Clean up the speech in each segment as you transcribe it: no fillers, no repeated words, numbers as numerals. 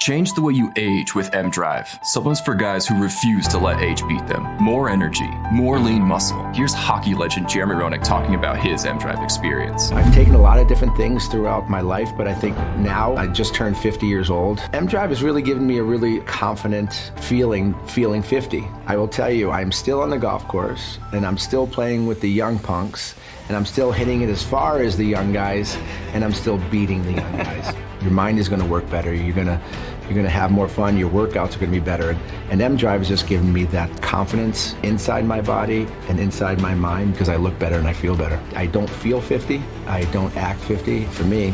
Change the way you age with M-Drive. Supplements for guys who refuse to let age beat them. More energy, more lean muscle. Here's hockey legend Jeremy Roenick talking about his M-Drive experience. I've taken a lot of different things throughout my life, but I think now I just turned 50 years old. M-Drive has really given me a really confident feeling 50. I will tell you, I'm still on the golf course, and I'm still playing with the young punks, and I'm still hitting it as far as the young guys, and I'm still beating the young guys. Your mind is going to work better. You're going to have more fun. Your workouts are going to be better. And M-Drive has just given me that confidence inside my body and inside my mind because I look better and I feel better. I don't feel 50. I don't act 50. For me,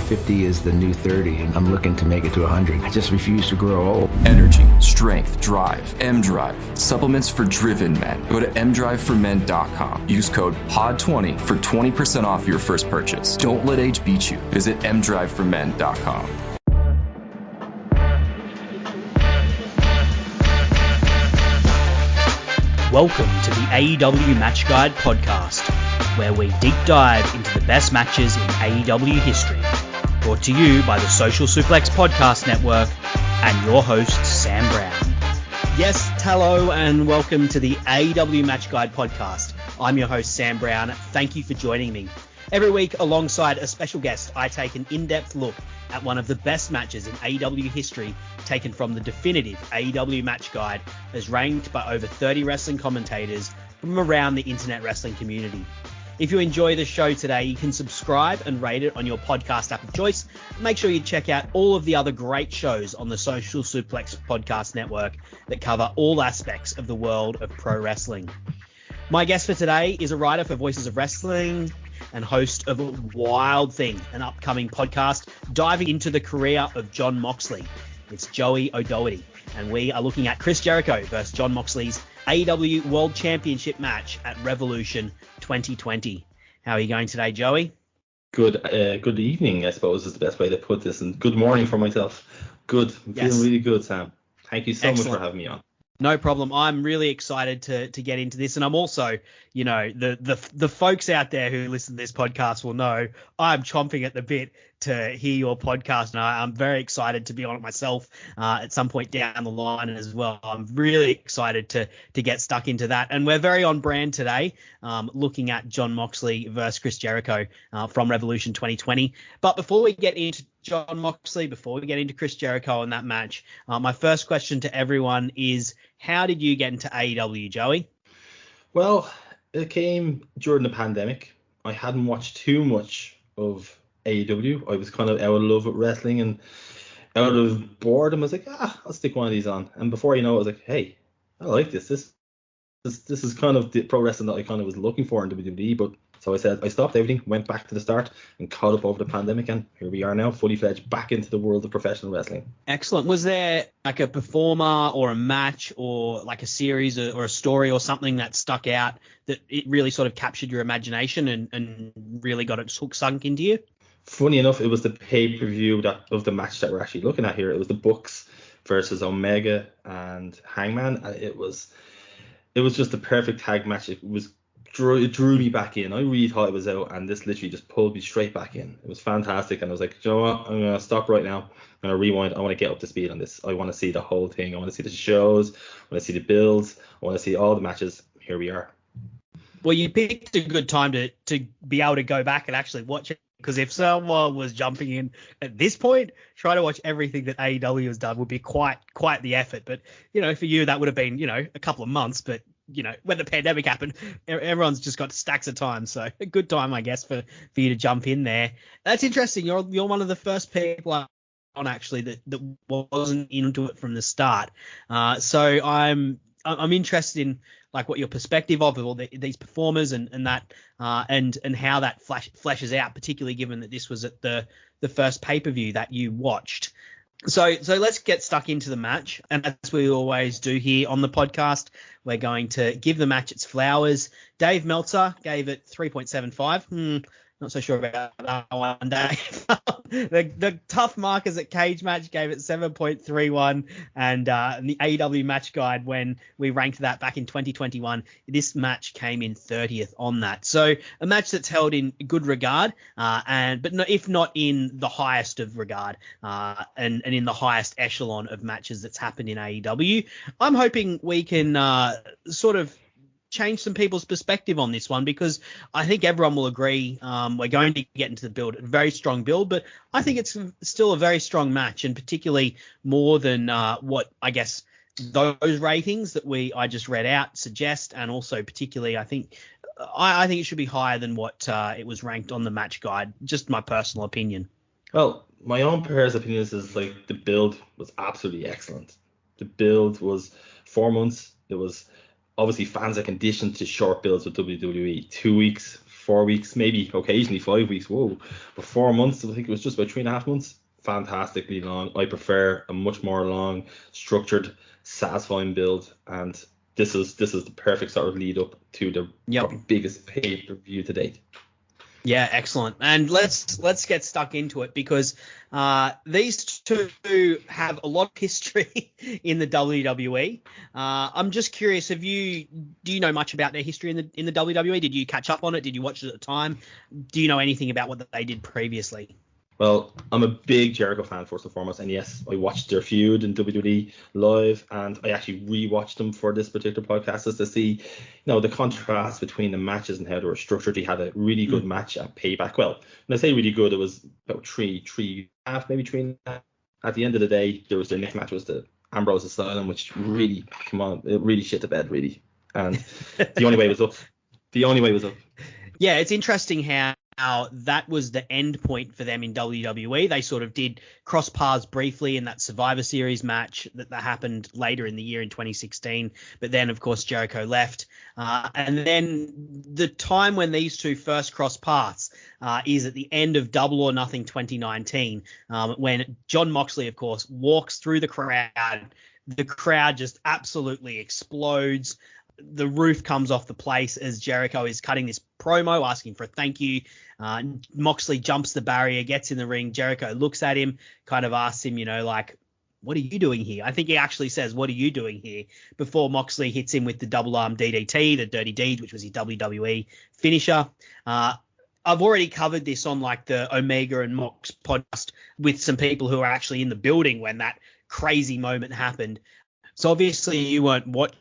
50 is the new 30, and I'm looking to make it to 100. I just refuse to grow old. Energy, strength, drive. M-Drive. Supplements for driven men. Go to mdriveformen.com. Use code POD20 for 20% off your first purchase. Don't let age beat you. Visit mdriveformen.com. Welcome to the AEW Match Guide podcast, where we deep dive into the best matches in AEW history. Brought to you by the Social Suplex Podcast Network and your host, Sam Brown. Yes, hello and welcome to the AEW Match Guide podcast. I'm your host, Sam Brown. Thank you for joining me. Every week, alongside a special guest, I take an in-depth look at one of the best matches in AEW history, taken from the definitive AEW Match Guide, as ranked by over 30 wrestling commentators from around the internet wrestling community. If you enjoy the show today, you can subscribe and rate it on your podcast app of choice. Make sure you check out all of the other great shows on the Social Suplex Podcast Network that cover all aspects of the world of pro wrestling. My guest for today is a writer for Voices of Wrestling and host of Wild Thing, an upcoming podcast diving into the career of Jon Moxley. It's Joey O'Doherty, and we are looking at Chris Jericho versus Jon Moxley's AEW World Championship match at Revolution 2020. How are you going today, Joey? Good evening, I suppose, is the best way to put this, and good morning for myself. Good. I'm feeling really good, Sam. Thank you so much for having me on. No problem. I'm really excited to get into this, and I'm also, you know, the folks out there who listen to this podcast will know I'm chomping at the bit to hear your podcast, and I'm very excited to be on it myself at some point down the line as well. I'm really excited to get stuck into that, and we're very on brand today, looking at Jon Moxley versus Chris Jericho from Revolution 2020. But before we get into Jon Moxley, before we get into Chris Jericho and that match, my first question to everyone is, how did you get into AEW, Joey? Well, it came during the pandemic. I hadn't watched too much of AEW. I was kind of out of love with wrestling and out of boredom. I was like, I'll stick one of these on. And before you know it, I was like, hey, I like this. This is kind of the pro wrestling that I kind of was looking for in WWE. But so I said, I stopped everything, went back to the start and caught up over the pandemic. And here we are now, fully fledged back into the world of professional wrestling. Excellent. Was there like a performer or a match or like a series or a story or something that stuck out that it really sort of captured your imagination and really got its hook sunk into you? Funny enough, it was the pay-per-view of the match that we're actually looking at here. It was the Bucks versus Omega and Hangman. And it was just the perfect tag match. It drew me back in. I really thought it was out, and this literally just pulled me straight back in. It was fantastic, and I was like, you know what? I'm going to stop right now. I'm going to rewind. I want to get up to speed on this. I want to see the whole thing. I want to see the shows. I want to see the builds. I want to see all the matches. Here we are. Well, you picked a good time to be able to go back and actually watch it, because if someone was jumping in at this point, trying to watch everything that AEW has done would be quite the effort. But, you know, for you, that would have been, you know, a couple of months. But, you know, when the pandemic happened, everyone's just got stacks of time. So a good time, I guess, for you to jump in there. That's interesting. You're one of the first people on actually that wasn't into it from the start. So I'm interested in like what your perspective of all these performers and that and how that flashes out, particularly given that this was at the first pay-per-view that you watched. So let's get stuck into the match. And as we always do here on the podcast, we're going to give the match its flowers. Dave Meltzer gave it 3.75. Not so sure about that one, Dave. The tough markers at Cage Match gave it 7.31, and the AEW Match Guide, when we ranked that back in 2021, this match came in 30th on that. So a match that's held in good regard, if not in the highest of regard, and in the highest echelon of matches that's happened in AEW. I'm hoping we can sort of change some people's perspective on this one, because I think everyone will agree we're going to get into the build, a very strong build, but I think it's still a very strong match, and particularly more than what I guess those ratings that I just read out suggest, and also particularly I think it should be higher than what it was ranked on the Match Guide. Just my personal opinion. Well, my own personal opinion is like the build was absolutely excellent. The build was 4 months. It was obviously fans are conditioned to short builds with WWE. 2 weeks, 4 weeks, maybe occasionally 5 weeks. Whoa. But 4 months, I think it was just about 3.5 months. Fantastically long. I prefer a much more long, structured, satisfying build. And this is the perfect sort of lead up to the probably biggest pay-per-view to date. Yeah, excellent. And let's get stuck into it, because these two have a lot of history in the WWE. I'm just curious, do you know much about their history in the WWE? Did you catch up on it? Did you watch it at the time? Do you know anything about what they did previously? Well, I'm a big Jericho fan, first and foremost, and yes, I watched their feud in WWE live, and I actually rewatched them for this particular podcast just to see, the contrast between the matches and how they were structured. They had a really good match at Payback. Well, when I say really good, it was about 3.5, maybe 3.5. At the end of the day, there was their next match was the Ambrose Asylum, which really, it really shit the bed, really, and the only way was up. Yeah, it's interesting how that was the end point for them in WWE. They sort of did cross paths briefly in that Survivor Series match that happened later in the year in 2016. But then, of course, Jericho left. And then the time when these two first cross paths is at the end of Double or Nothing 2019, when Jon Moxley, of course, walks through the crowd. The crowd just absolutely explodes. The roof comes off the place as Jericho is cutting this promo, asking for a thank you. Moxley jumps the barrier, gets in the ring. Jericho looks at him, kind of asks him, what are you doing here? I think he actually says, what are you doing here? Before Moxley hits him with the double arm DDT, the Dirty Deed, which was his WWE finisher. I've already covered this on the Omega and Mox podcast with some people who are actually in the building when that crazy moment happened. So obviously you weren't watching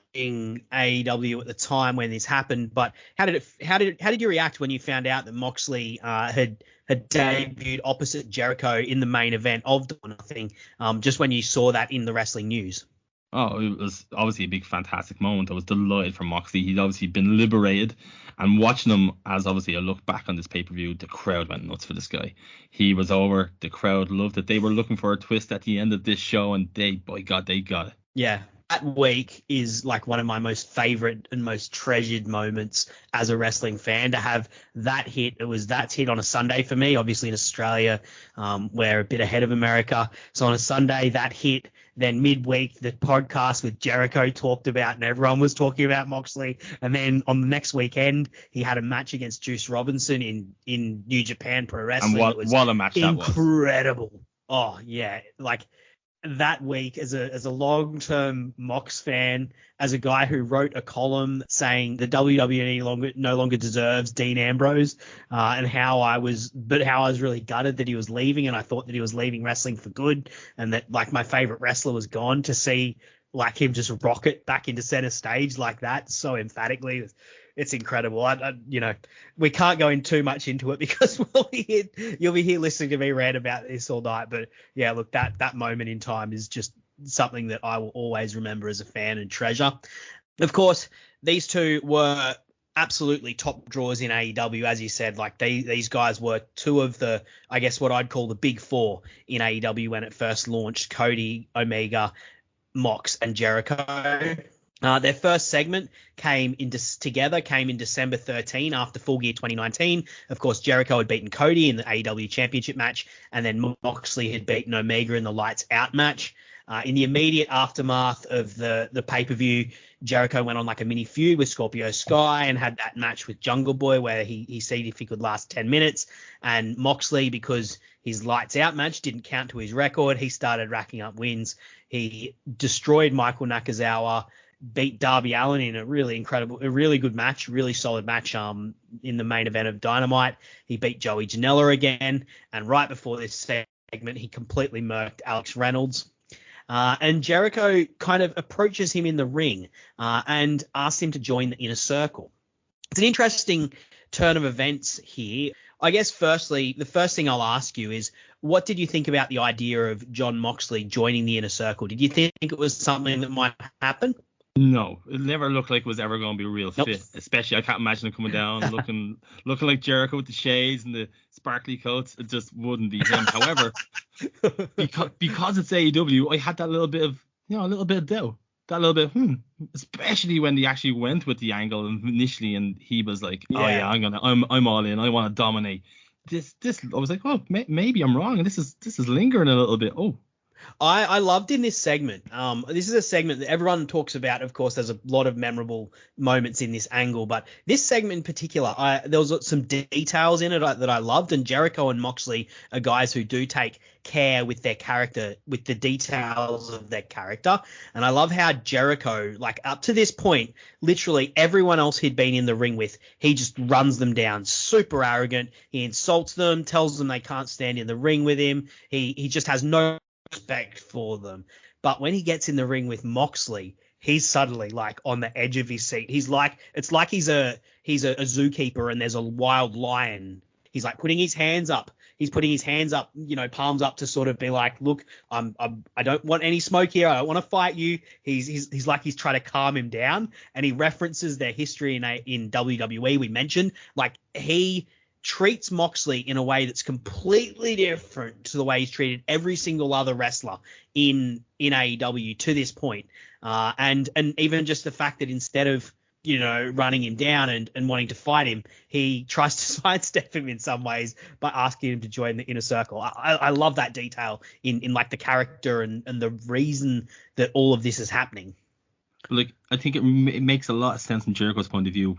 AEW at the time when this happened, but how did you react when you found out that Moxley had debuted opposite Jericho in the main event of Double or Nothing, just when you saw that in the wrestling news? Oh, it was obviously a big, fantastic moment. I was delighted for Moxley. He'd obviously been liberated, and watching him as obviously I look back on this pay-per-view, the crowd went nuts for this guy. He was over. The crowd loved it. They were looking for a twist at the end of this show, and they got it. Yeah, that week is one of my most favorite and most treasured moments as a wrestling fan, to have that hit. That's hit on a Sunday for me, obviously in Australia, we're a bit ahead of America. So on a Sunday, that hit. Then midweek, the podcast with Jericho talked about, and everyone was talking about Moxley. And then on the next weekend, he had a match against Juice Robinson in New Japan Pro Wrestling. And what a match that was. Incredible. Oh, yeah. That week, as a long-term Mox fan, as a guy who wrote a column saying the WWE no longer deserves Dean Ambrose, and how I was really gutted that he was leaving, and I thought that he was leaving wrestling for good, and that my favorite wrestler was gone, to see him just rocket back into center stage like that so emphatically. It's incredible. We can't go in too much into it because you'll be here listening to me rant about this all night. But yeah, look, that moment in time is just something that I will always remember as a fan and treasure. Of course, these two were absolutely top draws in AEW, as you said. These guys were two of the, I guess what I'd call the big four in AEW when it first launched: Cody, Omega, Mox, and Jericho. Their first segment came in December 13 after Full Gear 2019. Of course, Jericho had beaten Cody in the AEW Championship match, and then Moxley had beaten Omega in the Lights Out match. In the immediate aftermath of the pay-per-view, Jericho went on like a mini feud with Scorpio Sky and had that match with Jungle Boy where he said if he could last 10 minutes. And Moxley, because his lights out match didn't count to his record, he started racking up wins. He destroyed Michael Nakazawa, beat Darby Allin in a really good match, really solid match in the main event of Dynamite. He beat Joey Janela again. And right before this segment, he completely murked Alex Reynolds. And Jericho kind of approaches him in the ring and asks him to join the Inner Circle. It's an interesting turn of events here. I guess firstly, the first thing I'll ask you is, what did you think about the idea of Jon Moxley joining the Inner Circle? Did you think it was something that might happen? No, it never looked like it was ever going to be real fit. Especially, I can't imagine it coming down looking like Jericho with the shades and the sparkly coats. It just wouldn't be him. However, because it's AEW, I had that little bit of doubt. That little bit, especially when they actually went with the angle initially, and he was like, "Oh yeah, I'm all in. I want to dominate." This, I was like, "Oh, maybe I'm wrong." And this is lingering a little bit. Oh. I loved in this segment. This is a segment that everyone talks about. Of course, there's a lot of memorable moments in this angle, but this segment in particular, there was some details in it that I loved. And Jericho and Moxley are guys who do take care with their character, with the details of their character. And I love how Jericho, like up to this point, literally everyone else he'd been in the ring with, he just runs them down, super arrogant. He insults them, tells them they can't stand in the ring with him. He just has no respect for them. But when he gets in the ring with Moxley, he's suddenly like on the edge of his seat. He's like, it's like he's a zookeeper and there's a wild lion. He's like putting his hands up. He's putting his hands up, palms up to sort of be like, look, I don't want any smoke here. I don't want to fight you. He's like, he's trying to calm him down. And he references their history in WWE. We mentioned, like, he treats Moxley in a way that's completely different to the way he's treated every single other wrestler in AEW to this point. And even just the fact that instead of, running him down and wanting to fight him, he tries to sidestep him in some ways by asking him to join the Inner Circle. I love that detail in like the character and the reason that all of this is happening. Like, I think it makes a lot of sense from Jericho's point of view,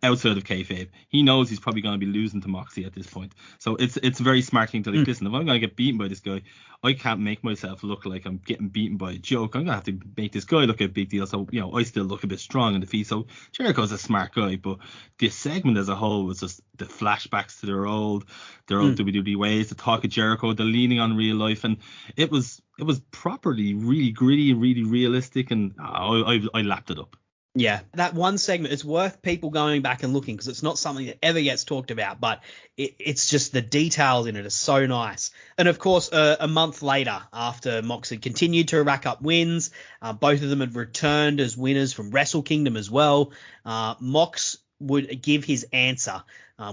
outside of kayfabe. He knows he's probably going to be losing to Moxley at this point. So it's a very smart thing to like, listen, if I'm going to get beaten by this guy, I can't make myself look like I'm getting beaten by a joke. I'm going to have to make this guy look a big deal. So, I still look a bit strong in the feet. So Jericho's a smart guy, but this segment as a whole was just the flashbacks to their old WWE ways, the talk of Jericho, the leaning on real life. And it was properly really gritty and really realistic. And I lapped it up. Yeah, that one segment, it's worth people going back and looking because it's not something that ever gets talked about, but it's just the details in it are so nice. And of course, a month later, after Moxley continued to rack up wins, both of them had returned as winners from Wrestle Kingdom as well. Mox would give his answer,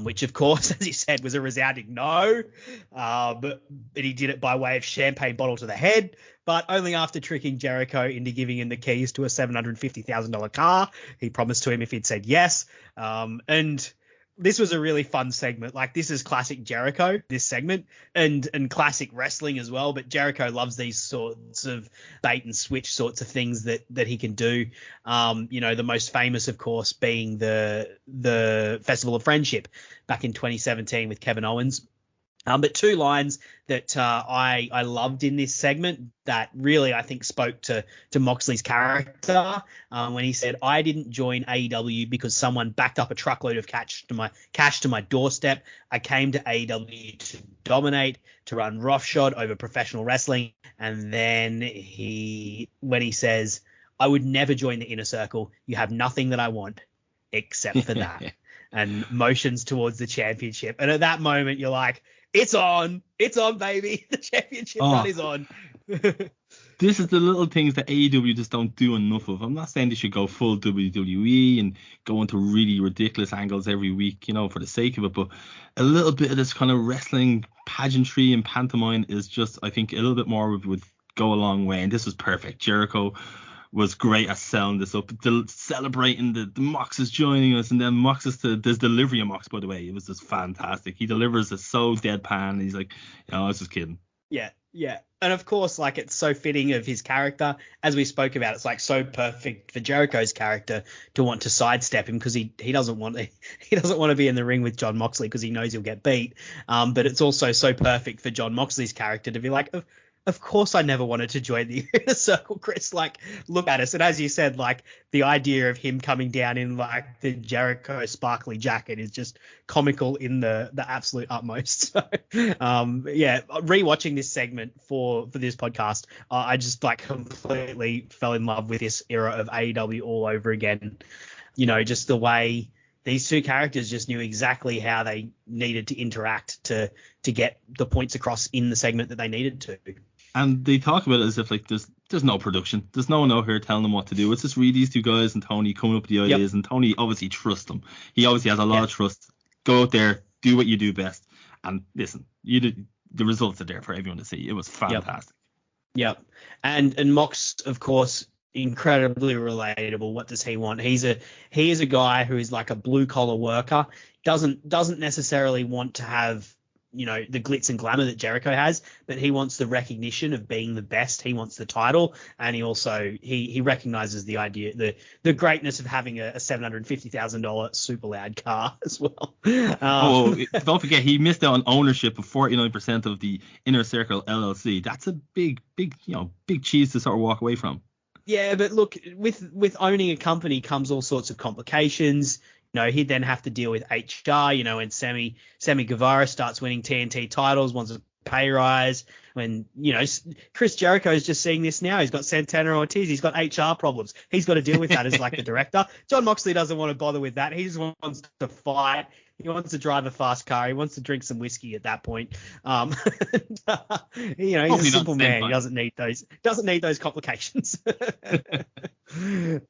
which of course, as he said, was a resounding no. But he did it by way of champagne bottle to the head, but only after tricking Jericho into giving him the keys to a $750,000 car. He promised to him if he'd said yes. And this was a really fun segment. Like, this is classic Jericho, this segment, and classic wrestling as well. But Jericho loves these sorts of bait and switch sorts of things that he can do. The most famous, of course, being the Festival of Friendship back in 2017 with Kevin Owens. But two lines that I loved in this segment that really, I think, spoke to Moxley's character when he said, "I didn't join AEW because someone backed up a truckload of cash to my doorstep. I came to AEW to dominate, to run roughshod over professional wrestling." And then when he says, "I would never join the Inner Circle. You have nothing that I want except for that." And motions towards the championship. And at that moment, you're like, it's on, baby. The championship run is on. This is the little things that AEW just don't do enough of. I'm not saying they should go full WWE and go into really ridiculous angles every week, for the sake of it. But a little bit of this kind of wrestling pageantry and pantomime is just, I think, a little bit more would go a long way. And this was perfect. Jericho was great at selling this up, celebrating the Mox is joining us, and then Mox is there's delivery of Mox, by the way. It was just fantastic. He delivers it so deadpan. He's like, I was just kidding. Yeah, yeah. And of course, like, it's so fitting of his character. As we spoke about, it's like so perfect for Jericho's character to want to sidestep him because he doesn't want to be in the ring with Jon Moxley because he knows he'll get beat. But it's also so perfect for Jon Moxley's character to be like, of course I never wanted to join the Inner Circle, Chris. Like, look at us. And as you said, like, the idea of him coming down in like the Jericho sparkly jacket is just comical in the absolute utmost. So, yeah, rewatching this segment for this podcast, I just like completely fell in love with this era of AEW all over again. You know, just the way these two characters just knew exactly how they needed to interact to get the points across in the segment that they needed to. And they talk about it as if like there's no production. There's no one out here telling them what to do. It's just really these two guys and Tony coming up with the ideas. And Tony obviously trusts them. He obviously has a lot of trust. Go out there, do what you do best. And listen, the results are there for everyone to see. It was fantastic. Yep. And Mox, of course, incredibly relatable. What does he want? He is a guy who is like a blue collar worker. Doesn't necessarily want to have, you know, the glitz and glamour that Jericho has, but he wants the recognition of being the best. He wants the title, and he also he recognizes the idea, the greatness of having a $750,000 super loud car as well. Don't forget, he missed out on ownership of 49% of the Inner Circle LLC. That's a big cheese to sort of walk away from. Yeah, but look, with owning a company comes all sorts of complications. You know, he'd then have to deal with HR, you know, when Sammy Guevara starts winning TNT titles, wants a pay rise. When, you know, Chris Jericho is just seeing this now. He's got Santana Ortiz. He's got HR problems. He's got to deal with that as like the director. Jon Moxley doesn't want to bother with that. He just wants to fight. He wants to drive a fast car. He wants to drink some whiskey at that point. You know, he's a simple man. He doesn't need those complications.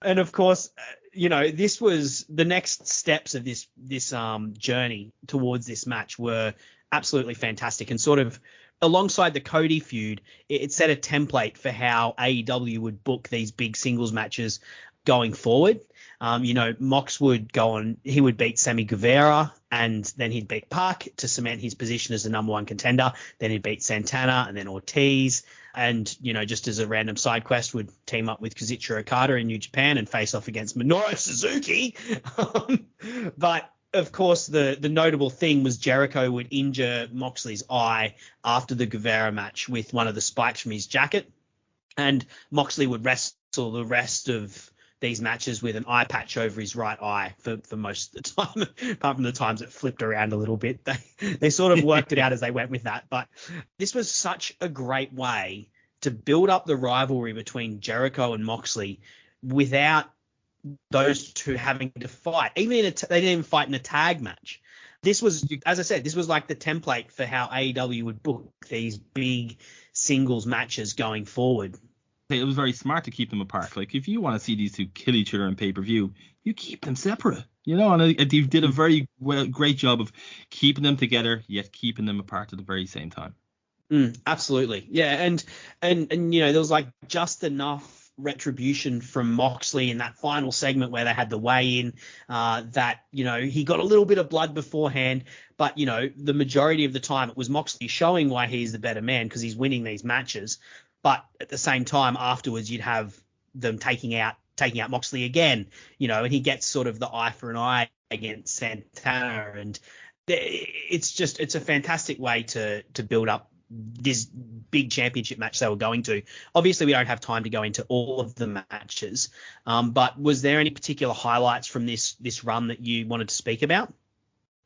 And of course, you know, this was the next steps of this journey towards this match were absolutely fantastic, and sort of alongside the Cody feud, it set a template for how AEW would book these big singles matches going forward. You know, Mox would go on, he would beat Sammy Guevara, and then he'd beat Park to cement his position as the number one contender. Then he'd beat Santana and then Ortiz. And, you know, just as a random side quest, would team up with Kazuchika Okada in New Japan and face off against Minoru Suzuki. But of course, the notable thing was Jericho would injure Moxley's eye after the Guevara match with one of the spikes from his jacket. And Moxley would wrestle the rest of these matches with an eye patch over his right eye for most of the time, apart from the times it flipped around a little bit. They sort of worked it out as they went with that. But this was such a great way to build up the rivalry between Jericho and Moxley without those two having to fight. Even they didn't even fight in a tag match. This was, as I said, this was like the template for how AEW would book these big singles matches going forward. It was very smart to keep them apart. Like, if you want to see these two kill each other on pay-per-view, you keep them separate. You know, and they did a very great job of keeping them together, yet keeping them apart at the very same time. Absolutely. Yeah. And, you know, there was like just enough retribution from Moxley in that final segment where they had the weigh-in that, you know, he got a little bit of blood beforehand, but, you know, the majority of the time it was Moxley showing why he's the better man because he's winning these matches. But at the same time, afterwards, you'd have them taking out Moxley again, you know, and he gets sort of the eye for an eye against Santana. And it's a fantastic way to build up this big championship match they were going to. Obviously, we don't have time to go into all of the matches, but was there any particular highlights from this run that you wanted to speak about?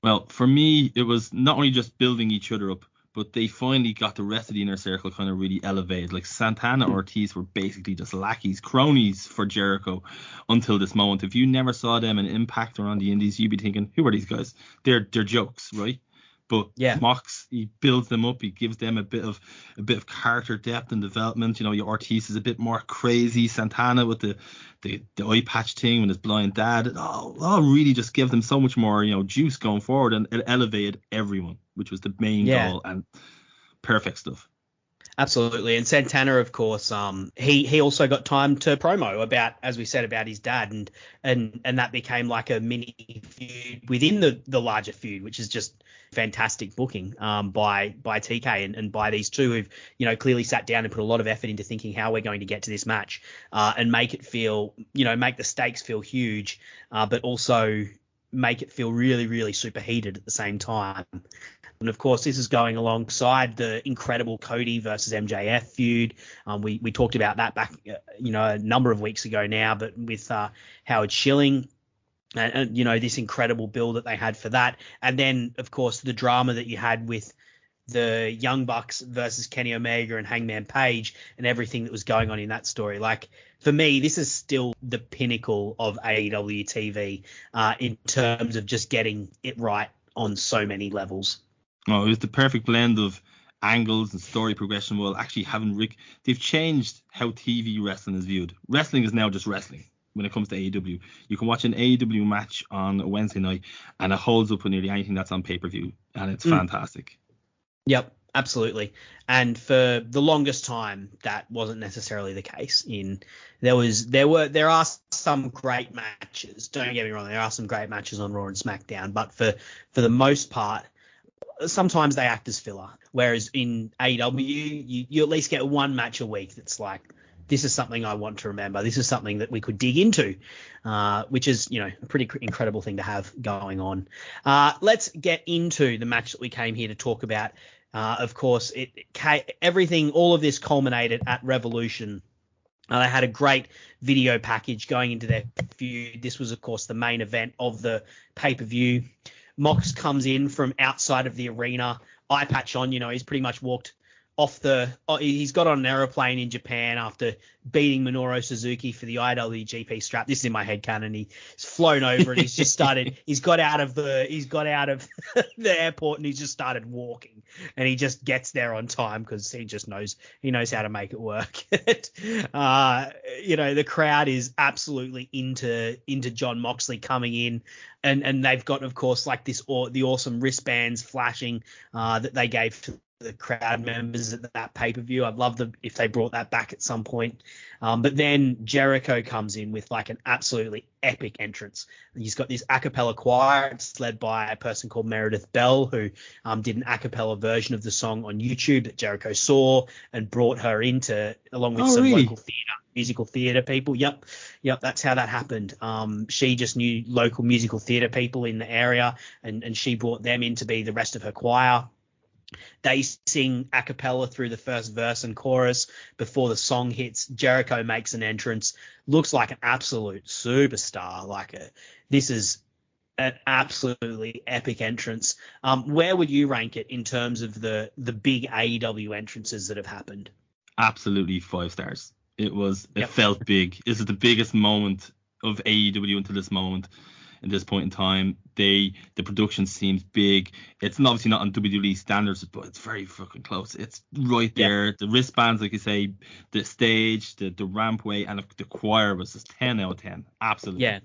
Well, for me, it was not only just building each other up, but they finally got the rest of the Inner Circle kind of really elevated. Like, Santana and Ortiz were basically just lackeys, cronies for Jericho until this moment. If you never saw them in Impact or on the Indies, you'd be thinking, who are these guys? They're jokes, right? But yeah, Mox, he builds them up. He gives them a bit of character depth and development. You know, your Ortiz is a bit more crazy. Santana with the eye patch thing with his blind dad. It all really just give them so much more, you know, juice going forward, and it elevated everyone, which was the main goal, and perfect stuff. Absolutely. And Santana, of course, he also got time to promo about, as we said, about his dad, and that became like a mini feud within the larger feud, which is just fantastic booking by TK and by these two who've, clearly sat down and put a lot of effort into thinking how we're going to get to this match and make it feel, make the stakes feel huge, but also make it feel really, really super heated at the same time. And of course, this is going alongside the incredible Cody versus MJF feud. We talked about that back, a number of weeks ago now, but with Howard Schilling and this incredible build that they had for that. And then, of course, the drama that you had with the Young Bucks versus Kenny Omega and Hangman Page and everything that was going on in that story. Like, for me, this is still the pinnacle of AEW TV in terms of just getting it right on so many levels. Oh, it was the perfect blend of angles and story progression while actually having they've changed how TV wrestling is viewed. Wrestling is now just wrestling when it comes to AEW. You can watch an AEW match on a Wednesday night and it holds up with nearly anything that's on pay-per-view, and it's fantastic. Yep, absolutely. And for the longest time, that wasn't necessarily the case. There are some great matches. Don't get me wrong, there are some great matches on Raw and SmackDown, but for the most part, sometimes they act as filler. Whereas in AEW, you at least get one match a week that's like, this is something I want to remember. This is something that we could dig into, which is, a pretty incredible thing to have going on. Let's get into the match that we came here to talk about. Of course, all of this culminated at Revolution. They had a great video package going into their feud. This was, of course, the main event of the pay-per-view. Mox comes in from outside of the arena, eye patch on, he's pretty much walked off he's got on an aeroplane in Japan after beating Minoru Suzuki for the IWGP strap. This is in my head canon. He's flown over and he's just started, he's got out of the airport and he's just started walking, and he just gets there on time because he knows how to make it work. The crowd is absolutely into Jon Moxley coming in, and they've got, of course, like the awesome wristbands flashing that they gave to the crowd members at that pay-per-view. I'd love if they brought that back at some point. But then Jericho comes in with like an absolutely epic entrance. He's got this a cappella choir. It's led by a person called Meredith Bell, who did an a cappella version of the song on YouTube that Jericho saw and brought her into, along with local musical theater people. Yep, that's how that happened. She just knew local musical theater people in the area, and she brought them in to be the rest of her choir. They sing a cappella through the first verse and chorus before the song hits. Jericho makes an entrance, looks like an absolute superstar. This is an absolutely epic entrance. Where would you rank it in terms of the big AEW entrances that have happened? Absolutely 5 stars. It felt big. This is the biggest moment of AEW until this moment. In this point in time, the production seems big. It's obviously not on WWE standards, but it's very fucking close. It's right there. Yeah. The wristbands, like you say, the stage, the rampway, and the choir was just 10 out of 10. Absolutely. Yeah.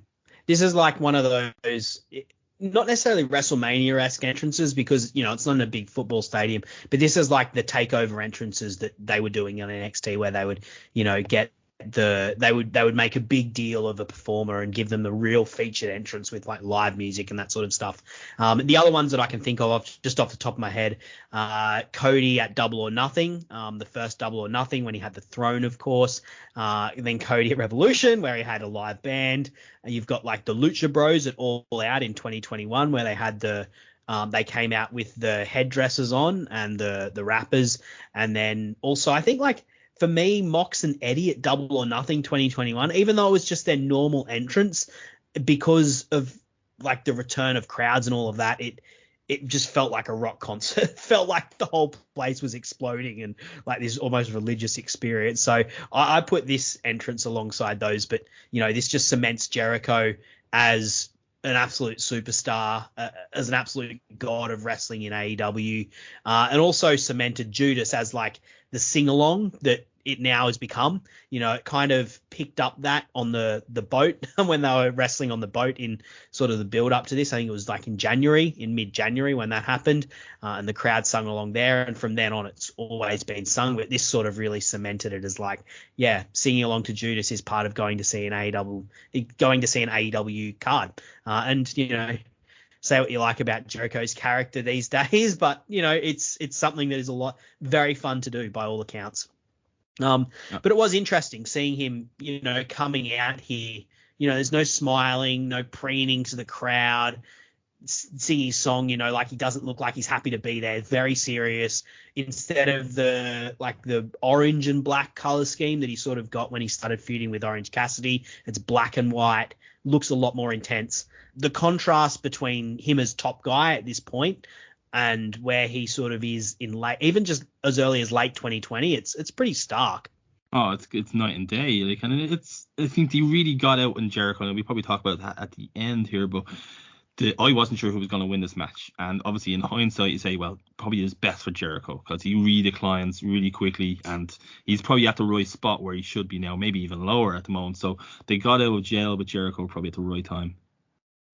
This is like one of those, not necessarily WrestleMania-esque entrances because, it's not in a big football stadium, but this is like the takeover entrances that they were doing on NXT, where they would, get they would make a big deal of a performer and give them the real featured entrance with like live music and that sort of stuff. The other ones that I can think of just off the top of my head, Cody at Double or Nothing, the first Double or Nothing when he had the throne, of course. Then Cody at Revolution, where he had a live band. You've got like the Lucha Bros at All Out in 2021, where they had they came out with the headdresses on and the rappers. And then also I think like, for me, Mox and Eddie at Double or Nothing 2021, even though it was just their normal entrance, because of like the return of crowds and all of that, it just felt like a rock concert. It felt like the whole place was exploding and like this almost religious experience. So I put this entrance alongside those, but this just cements Jericho as an absolute superstar, as an absolute god of wrestling in AEW, and also cemented Judas as like the sing-along that it now has become. It kind of picked up that on the boat when they were wrestling on the boat in sort of the build up to this. I think it was like in mid-January when that happened, and the crowd sung along there. And from then on, it's always been sung, but this sort of really cemented it as like, singing along to Judas is part of going to see an AEW card. And, say what you like about Jericho's character these days, but it's something that is very fun to do by all accounts. But it was interesting seeing him, coming out here. There's no smiling, no preening to the crowd, singing his song, like he doesn't look like he's happy to be there. Very serious. Instead of the orange and black color scheme that he sort of got when he started feuding with Orange Cassidy, it's black and white. Looks a lot more intense. The contrast between him as top guy at this point and where he sort of is in even just as early as late 2020, it's pretty stark. Oh, it's night and day. I think they really got out in Jericho, and we probably talk about that at the end here, but I wasn't sure who was going to win this match. And obviously in hindsight, you say, well, probably is best for Jericho because he redeclines really quickly, and he's probably at the right spot where he should be now, maybe even lower at the moment. So they got out of jail with Jericho probably at the right time.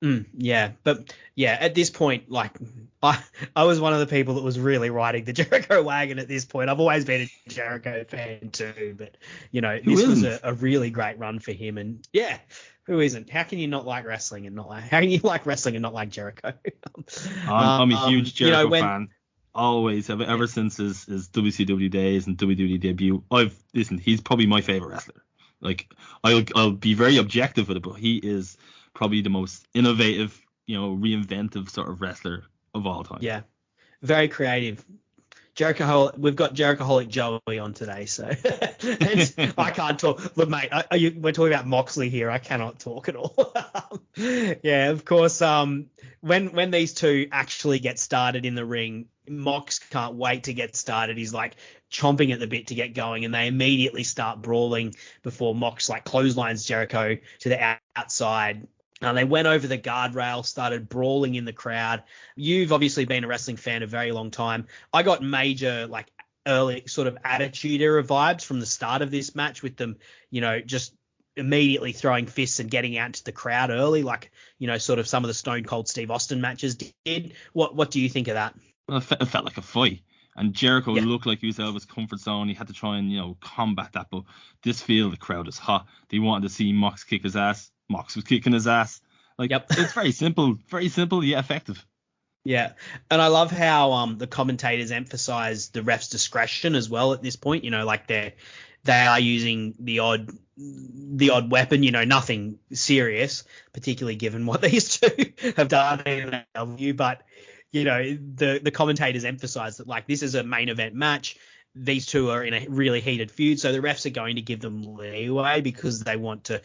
At this point, I was one of the people that was really riding the Jericho wagon at this point. I've always been a Jericho fan too, but this was a really great run for him. And who isn't? How can you not like wrestling and not like? How can you like wrestling and not like Jericho? I'm a huge Jericho fan. Always, ever since his WCW days and WWE debut. He's probably my favorite wrestler. I'll be very objective with it, but he is probably the most innovative, reinventive sort of wrestler of all time. Yeah, very creative. We've got Jerichoholic Joey on today, so I can't talk. Look, mate, we're talking about Moxley here. I cannot talk at all. Of course. When these two actually get started in the ring, Mox can't wait to get started. He's chomping at the bit to get going, and they immediately start brawling before Mox clotheslines Jericho to the outside. They went over the guardrail, started brawling in the crowd. You've obviously been a wrestling fan a very long time. I got major early sort of attitude era vibes from the start of this match with them, just immediately throwing fists and getting out into the crowd early, sort of some of the Stone Cold Steve Austin matches did. What do you think of that? Well, it felt like a fight. And Jericho looked like he was out of his comfort zone. He had to try and, combat that. But this field, the crowd is hot. They wanted to see Mox kick his ass. Mox was kicking his ass. It's very simple, yet effective. Yeah, and I love how the commentators emphasize the ref's discretion as well at this point. They are using the odd weapon. Nothing serious, particularly given what these two have done in AEW. But the commentators emphasize that this is a main event match. These two are in a really heated feud, so the refs are going to give them leeway because they want to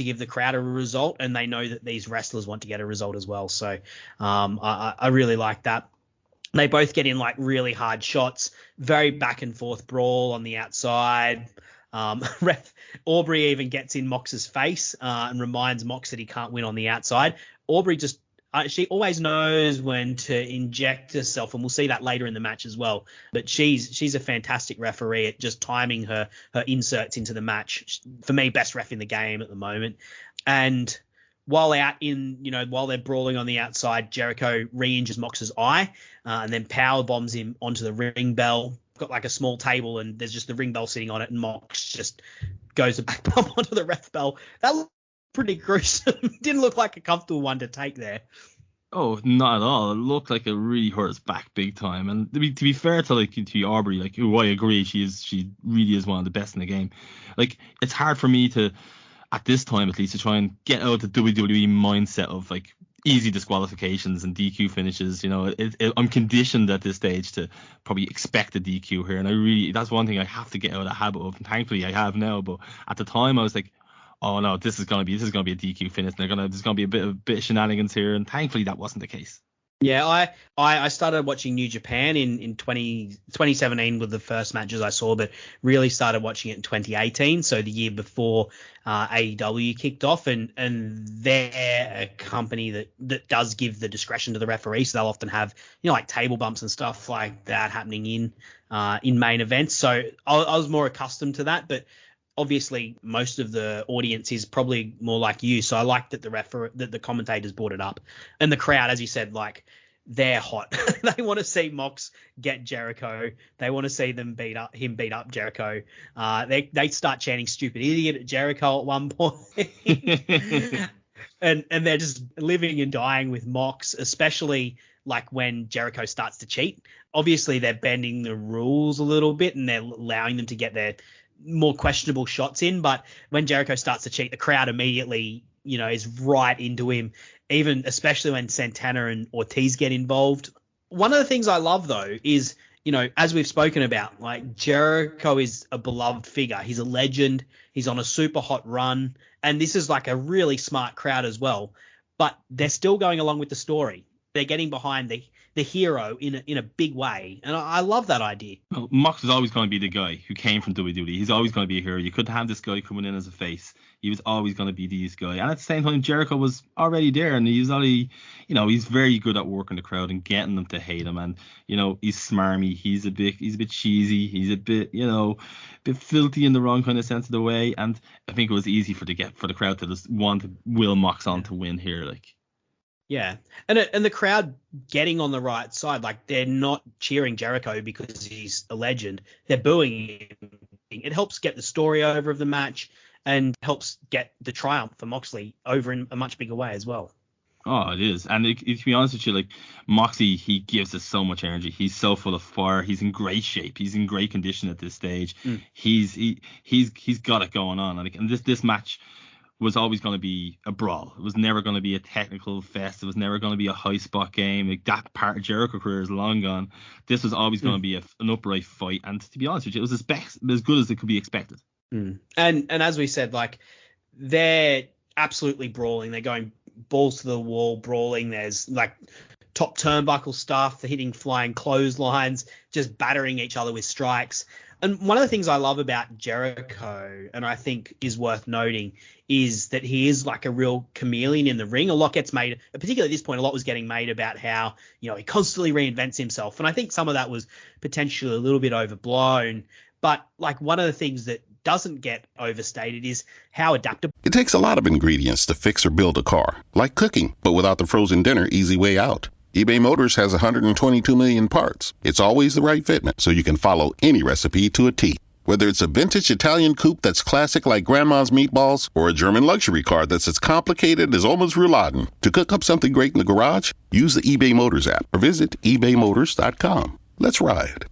give the crowd a result, and they know that these wrestlers want to get a result as well. So I really like that. They both get in really hard shots, very back and forth brawl on the outside. Ref Aubrey even gets in Mox's face and reminds Mox that he can't win on the outside. Aubrey just she always knows when to inject herself, and we'll see that later in the match as well. But she's a fantastic referee at just timing her inserts into the match. For me, best ref in the game at the moment. And while they're brawling on the outside, Jericho re-injures Mox's eye and then power bombs him onto the ring bell. Got a small table, and there's just the ring bell sitting on it, and Mox just goes a back bump onto the ref bell. That looked pretty gruesome. Didn't look like a comfortable one to take there. Oh, not at all. It looked like it really hurt his back big time. And to be fair to Aubrey, who I agree, she really is one of the best in the game. It's hard for me to, at this time at least, to try and get out the WWE mindset of easy disqualifications and DQ finishes. I'm conditioned at this stage to probably expect a DQ here, and that's one thing I have to get out of the habit of. And thankfully I have now, but at the time I was like, oh no, this is gonna be a DQ finish. There's gonna be a bit of shenanigans here, and thankfully that wasn't the case. Yeah, I started watching New Japan in 2017 with the first matches I saw, but really started watching it in 2018, so the year before AEW kicked off, and they're a company that does give the discretion to the referee, so they'll often have table bumps and stuff like that happening in main events. So I was more accustomed to that, but obviously most of the audience is probably more like you, so I like that the commentators brought it up, and the crowd, as you said, they're hot. They want to see Mox get Jericho. They want to see them beat up Jericho. They start chanting "stupid idiot" at Jericho at one point. and they're just living and dying with Mox, especially like when Jericho starts to cheat. Obviously, they're bending the rules a little bit and they're allowing them to get their more questionable shots in. But when Jericho starts to cheat, the crowd immediately, is right into him, even especially when Santana and Ortiz get involved. One of the things I love, though, is, as we've spoken about, like Jericho is a beloved figure. He's a legend. He's on a super hot run. And this is like a really smart crowd as well. But they're still going along with the story. They're getting behind the hero in a big way. And I love that idea. Well, Mox is always going to be the guy who came from WWE. He's always going to be a hero. You couldn't have this guy coming in as a face. He was always going to be this guy. And at the same time, Jericho was already there. And he's already, he's very good at working the crowd and getting them to hate him. And, he's smarmy. He's a bit cheesy. He's a bit, bit filthy in the wrong kind of sense of the way. And I think it was easy for the crowd to just want to will Mox on to win here. Like, yeah, and the crowd getting on the right side, like they're not cheering Jericho because he's a legend. They're booing him. It helps get the story over of the match and helps get the triumph for Moxley over in a much bigger way as well. Oh, it is. And to be honest with you, like Moxley, he gives us so much energy. He's so full of fire. He's in great shape. He's in great condition at this stage. He's got it going on. And this match was always going to be a brawl. It was never going to be a technical fest. It was never going to be a high spot game. Like that part of Jericho career is long gone. This was always going to be an upright fight. And to be honest with you, it was as good as it could be expected. And as we said, like they're absolutely brawling. They're going balls to the wall, brawling. There's like top turnbuckle stuff. They're hitting flying clotheslines, just battering each other with strikes. And one of the things I love about Jericho, and I think is worth noting, is that he is like a real chameleon in the ring. A lot gets made, particularly at this point, a lot was getting made about how, he constantly reinvents himself. And I think some of that was potentially a little bit overblown. But like one of the things that doesn't get overstated is how adaptable. It takes a lot of ingredients to fix or build a car, like cooking, but without the frozen dinner easy way out. eBay Motors has 122 million parts. It's always the right fitment, so you can follow any recipe to a T. Whether it's a vintage Italian coupe that's classic like Grandma's meatballs, or a German luxury car that's as complicated as Oma's rouladen, to cook up something great in the garage, use the eBay Motors app or visit ebaymotors.com. Let's ride.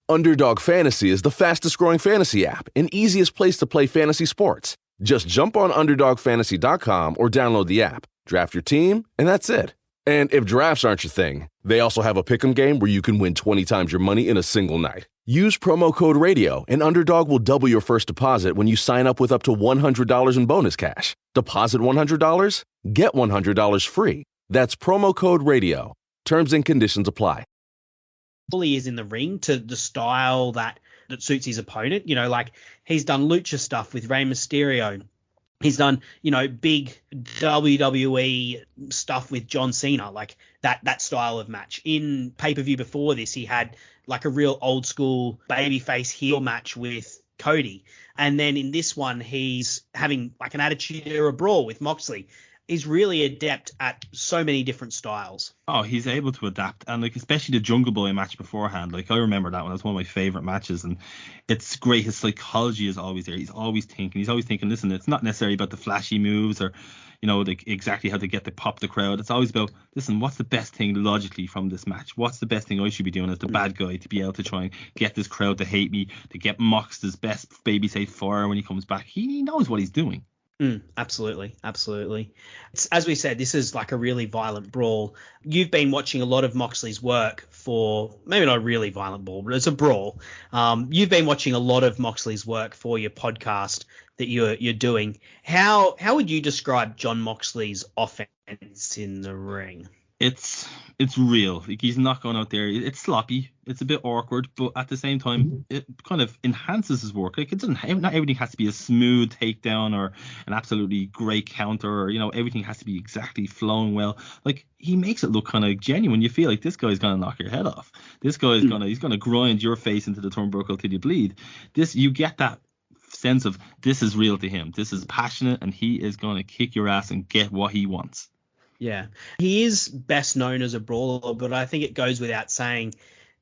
Underdog Fantasy is the fastest growing fantasy app and easiest place to play fantasy sports. Just jump on UnderdogFantasy.com or download the app, draft your team, and that's it. And if drafts aren't your thing, they also have a pick'em game where you can win 20 times your money in a single night. Use promo code RADIO, and Underdog will double your first deposit when you sign up with up to $100 in bonus cash. Deposit $100, get $100 free. That's promo code RADIO. Terms and conditions apply. He is in the ring to the style that suits his opponent. Like he's done lucha stuff with Rey Mysterio. He's done, big WWE stuff with John Cena, like that style of match. In pay-per-view before this, he had like a real old school babyface heel match with Cody. And then in this one, he's having like an attitude or a brawl with Moxley. He's really adept at so many different styles. Oh, he's able to adapt, and like especially the Jungle Boy match beforehand. Like I remember that one; that's one of my favorite matches, and it's great. His psychology is always there. He's always thinking. Listen, it's not necessarily about the flashy moves or, like exactly how to get to pop the crowd. It's always about, listen, what's the best thing logically from this match? What's the best thing I should be doing as the bad guy to be able to try and get this crowd to hate me, to get Mox his best babyface fire when he comes back? He knows what he's doing. Absolutely. As we said, this is like a really violent brawl. You've been watching a lot of Moxley's work for, maybe not a really violent brawl, but it's a brawl. You've been watching a lot of Moxley's work for your podcast that you're doing. How would you describe Jon Moxley's offense in the ring? It's real. Like he's not going out there. It's sloppy. It's a bit awkward, but at the same time, it kind of enhances his work. Like not everything has to be a smooth takedown or an absolutely great counter, or everything has to be exactly flowing well. Like he makes it look kind of genuine. You feel like this guy's gonna knock your head off. This guy is he's gonna grind your face into the turnbuckle till you bleed. You get that sense of this is real to him. This is passionate, and he is gonna kick your ass and get what he wants. Yeah, he is best known as a brawler, but I think it goes without saying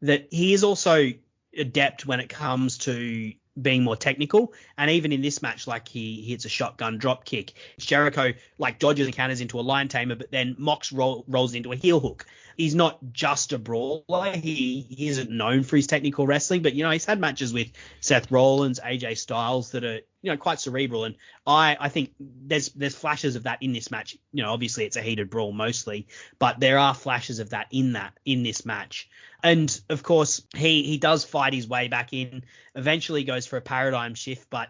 that he is also adept when it comes to being more technical. And even in this match, like he hits a shotgun drop kick. Jericho like dodges and counters into a lion tamer, but then Mox rolls into a heel hook. He's not just a brawler. He isn't known for his technical wrestling, but, he's had matches with Seth Rollins, AJ Styles that are, quite cerebral. And I think there's flashes of that in this match. Obviously it's a heated brawl mostly, but there are flashes of that in this match. And of course, he does fight his way back in, eventually goes for a paradigm shift, but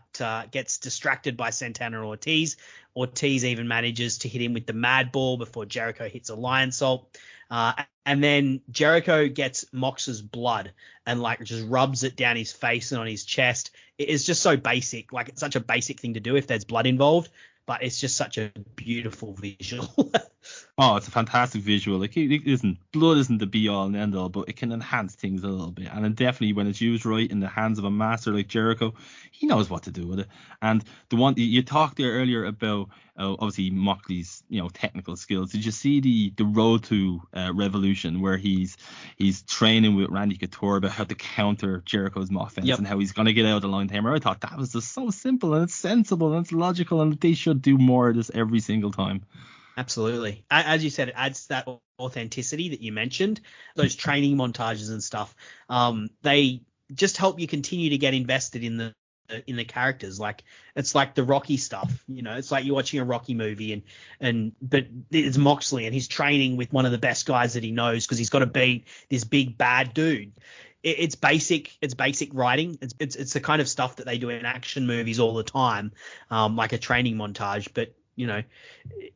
gets distracted by Santana Ortiz. Ortiz even manages to hit him with the Mad Ball before Jericho hits a Lion Salt. And then Jericho gets Mox's blood and like just rubs it down his face and on his chest. It is just so basic. Like, it's such a basic thing to do if there's blood involved, but it's just such a beautiful visual. Oh, it's a fantastic visual. Like, blood isn't the be all and end all, but it can enhance things a little bit. And definitely when it's used right in the hands of a master like Jericho, he knows what to do with it. And the one you talked there earlier about, obviously Moxley's, technical skills. Did you see the road to Revolution where he's training with Randy Couture about how to counter Jericho's offense and how he's going to get out of the line tamer? I thought that was just so simple and it's sensible and it's logical, and they should do more of this every single time. Absolutely. As you said, it adds that authenticity that you mentioned, those training montages and stuff. They just help you continue to get invested in the characters. Like, it's like the Rocky stuff, it's like you're watching a Rocky movie but it's Moxley and he's training with one of the best guys that he knows because he's got to beat this big bad dude. It's basic writing. It's the kind of stuff that they do in action movies all the time, like a training montage, but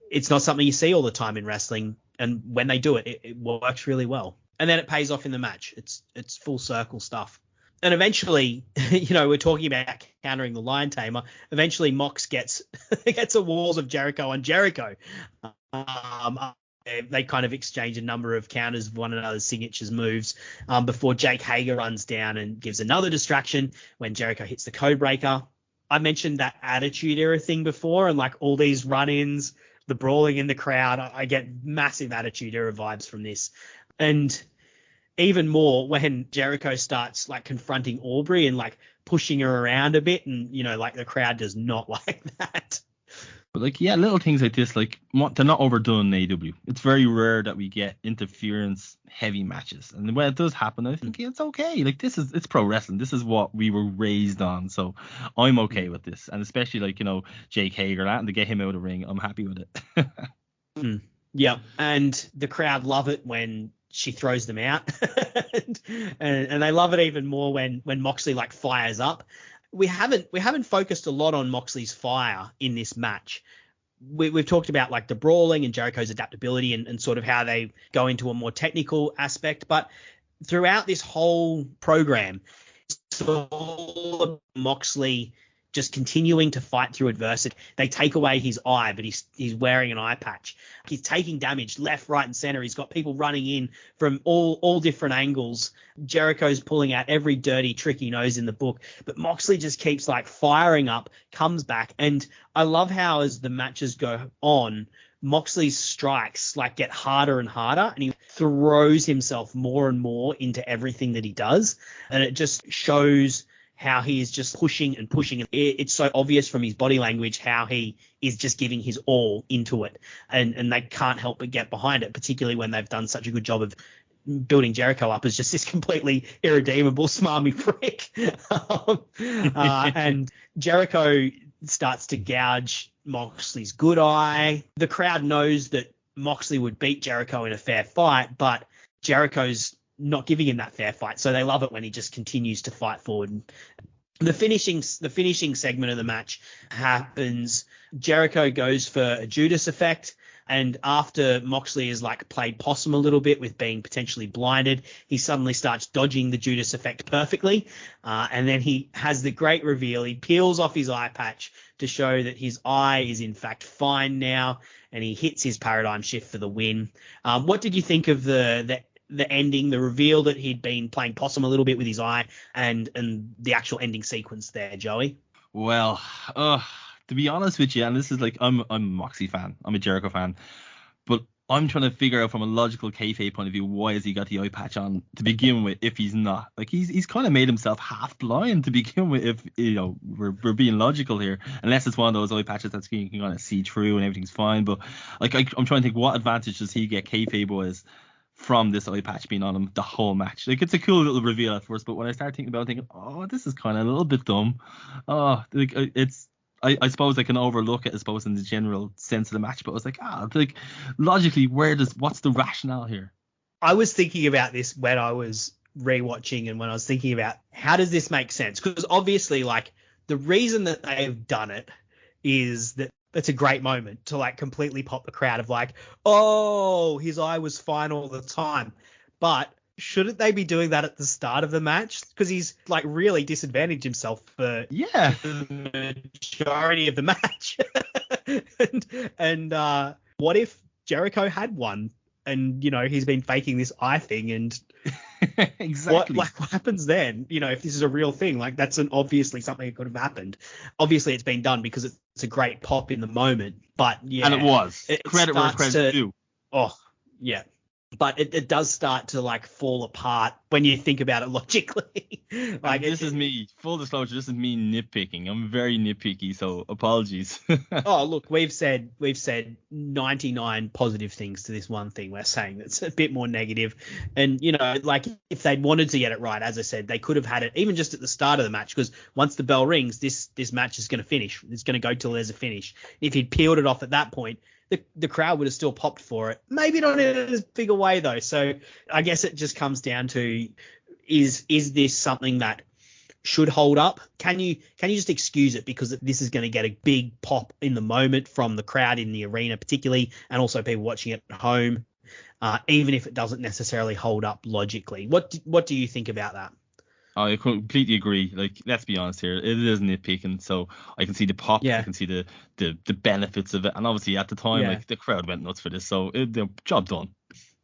it's not something you see all the time in wrestling. And when they do it, it works really well. And then it pays off in the match. It's full circle stuff. And eventually, we're talking about countering the Lion Tamer. Eventually, Mox gets the walls of Jericho on Jericho. They kind of exchange a number of counters of one another's signatures moves before Jake Hager runs down and gives another distraction when Jericho hits the code breaker. I mentioned that Attitude Era thing before, and like all these run-ins, the brawling in the crowd, I get massive Attitude Era vibes from this. And even more when Jericho starts like confronting Aubrey and like pushing her around a bit, and like the crowd does not like that. But little things like this, like, they're not overdone in AEW. It's very rare that we get interference heavy matches, and when it does happen, I think it's okay. Like, it's pro wrestling. This is what we were raised on, so I'm okay with this. And especially Jake Hager, and to get him out of the ring, I'm happy with it. Yeah, and the crowd love it when she throws them out, and they love it even more when Moxley like fires up. We haven't focused a lot on Moxley's fire in this match. We've talked about like the brawling and Jericho's adaptability and sort of how they go into a more technical aspect. But throughout this whole program, it's all Moxley just continuing to fight through adversity. They take away his eye, but he's wearing an eye patch. He's taking damage left, right, and center. He's got people running in from all different angles. Jericho's pulling out every dirty trick he knows in the book, but Moxley just keeps like firing up, comes back. And I love how as the matches go on, Moxley's strikes like get harder and harder, and he throws himself more and more into everything that he does. And it just shows how he is just pushing and pushing. It's so obvious from his body language how he is just giving his all into it. And they can't help but get behind it, particularly when they've done such a good job of building Jericho up as just this completely irredeemable, smarmy prick. And Jericho starts to gouge Moxley's good eye. The crowd knows that Moxley would beat Jericho in a fair fight, but Jericho's not giving him that fair fight, so they love it when he just continues to fight forward. The finishing segment of the match happens. Jericho goes for a Judas effect, and after Moxley is like played possum a little bit with being potentially blinded, he suddenly starts dodging the Judas effect perfectly, and then he has the great reveal. He peels off his eye patch to show that his eye is in fact fine now, and he hits his paradigm shift for the win. What did you think of the ending, the reveal that he'd been playing possum a little bit with his eye, and the actual ending sequence there, Joey? Well, to be honest with you, and this is like, I'm a Moxie fan, I'm a Jericho fan, but I'm trying to figure out from a logical kayfabe point of view, why has he got the eye patch on to begin with if he's not? Like, he's kind of made himself half blind to begin with, if, you know, we're being logical here. Unless it's one of those eye patches that you can kind of see through and everything's fine. But, like, I'm trying to think, what advantage does he get kayfabe-wise from this eye patch being on him the whole match? Like, it's a cool little reveal at first, but when I start thinking about it, thinking, oh, this is kind of a little bit dumb. Oh, like, it's... I suppose I can overlook it, I suppose, in the general sense of the match, but I was like, like, logically, what's the rationale here? I was thinking about this when I was rewatching and when I was thinking about how does this make sense? Because obviously, like, the reason that they've done it is that it's a great moment to, like, completely pop the crowd of, like, oh, his eye was fine all the time. But shouldn't they be doing that at the start of the match? Because he's, like, really disadvantaged himself for the majority of the match. and what if Jericho had one and, you know, he's been faking this eye thing and exactly. What happens then? You know, if this is a real thing, like, that's obviously something that could have happened. Obviously it's been done because it's a great pop in the moment, but yeah. And it was. Credit where credit's due. Oh, yeah. But it does start to, like, fall apart when you think about it logically. Like, this is me, full disclosure, this is me nitpicking. I'm very nitpicky, so apologies. Oh, look, we've said 99 positive things to this one thing. We're saying that's a bit more negative. And, you know, like, if they'd wanted to get it right, as I said, they could have had it even just at the start of the match, because once the bell rings, this match is going to finish. It's going to go till there's a finish. If he'd peeled it off at that point, the crowd would have still popped for it. Maybe not in as big a way, though. So I guess it just comes down to, is this something that should hold up? Can you just excuse it because this is going to get a big pop in the moment from the crowd in the arena particularly, and also people watching it at home, even if it doesn't necessarily hold up logically? What do you think about that? I completely agree. Like, let's be honest here, it is nitpicking. So I can see the pop, I can see the benefits of it, and obviously at the time, like, the crowd went nuts for this. So the job done.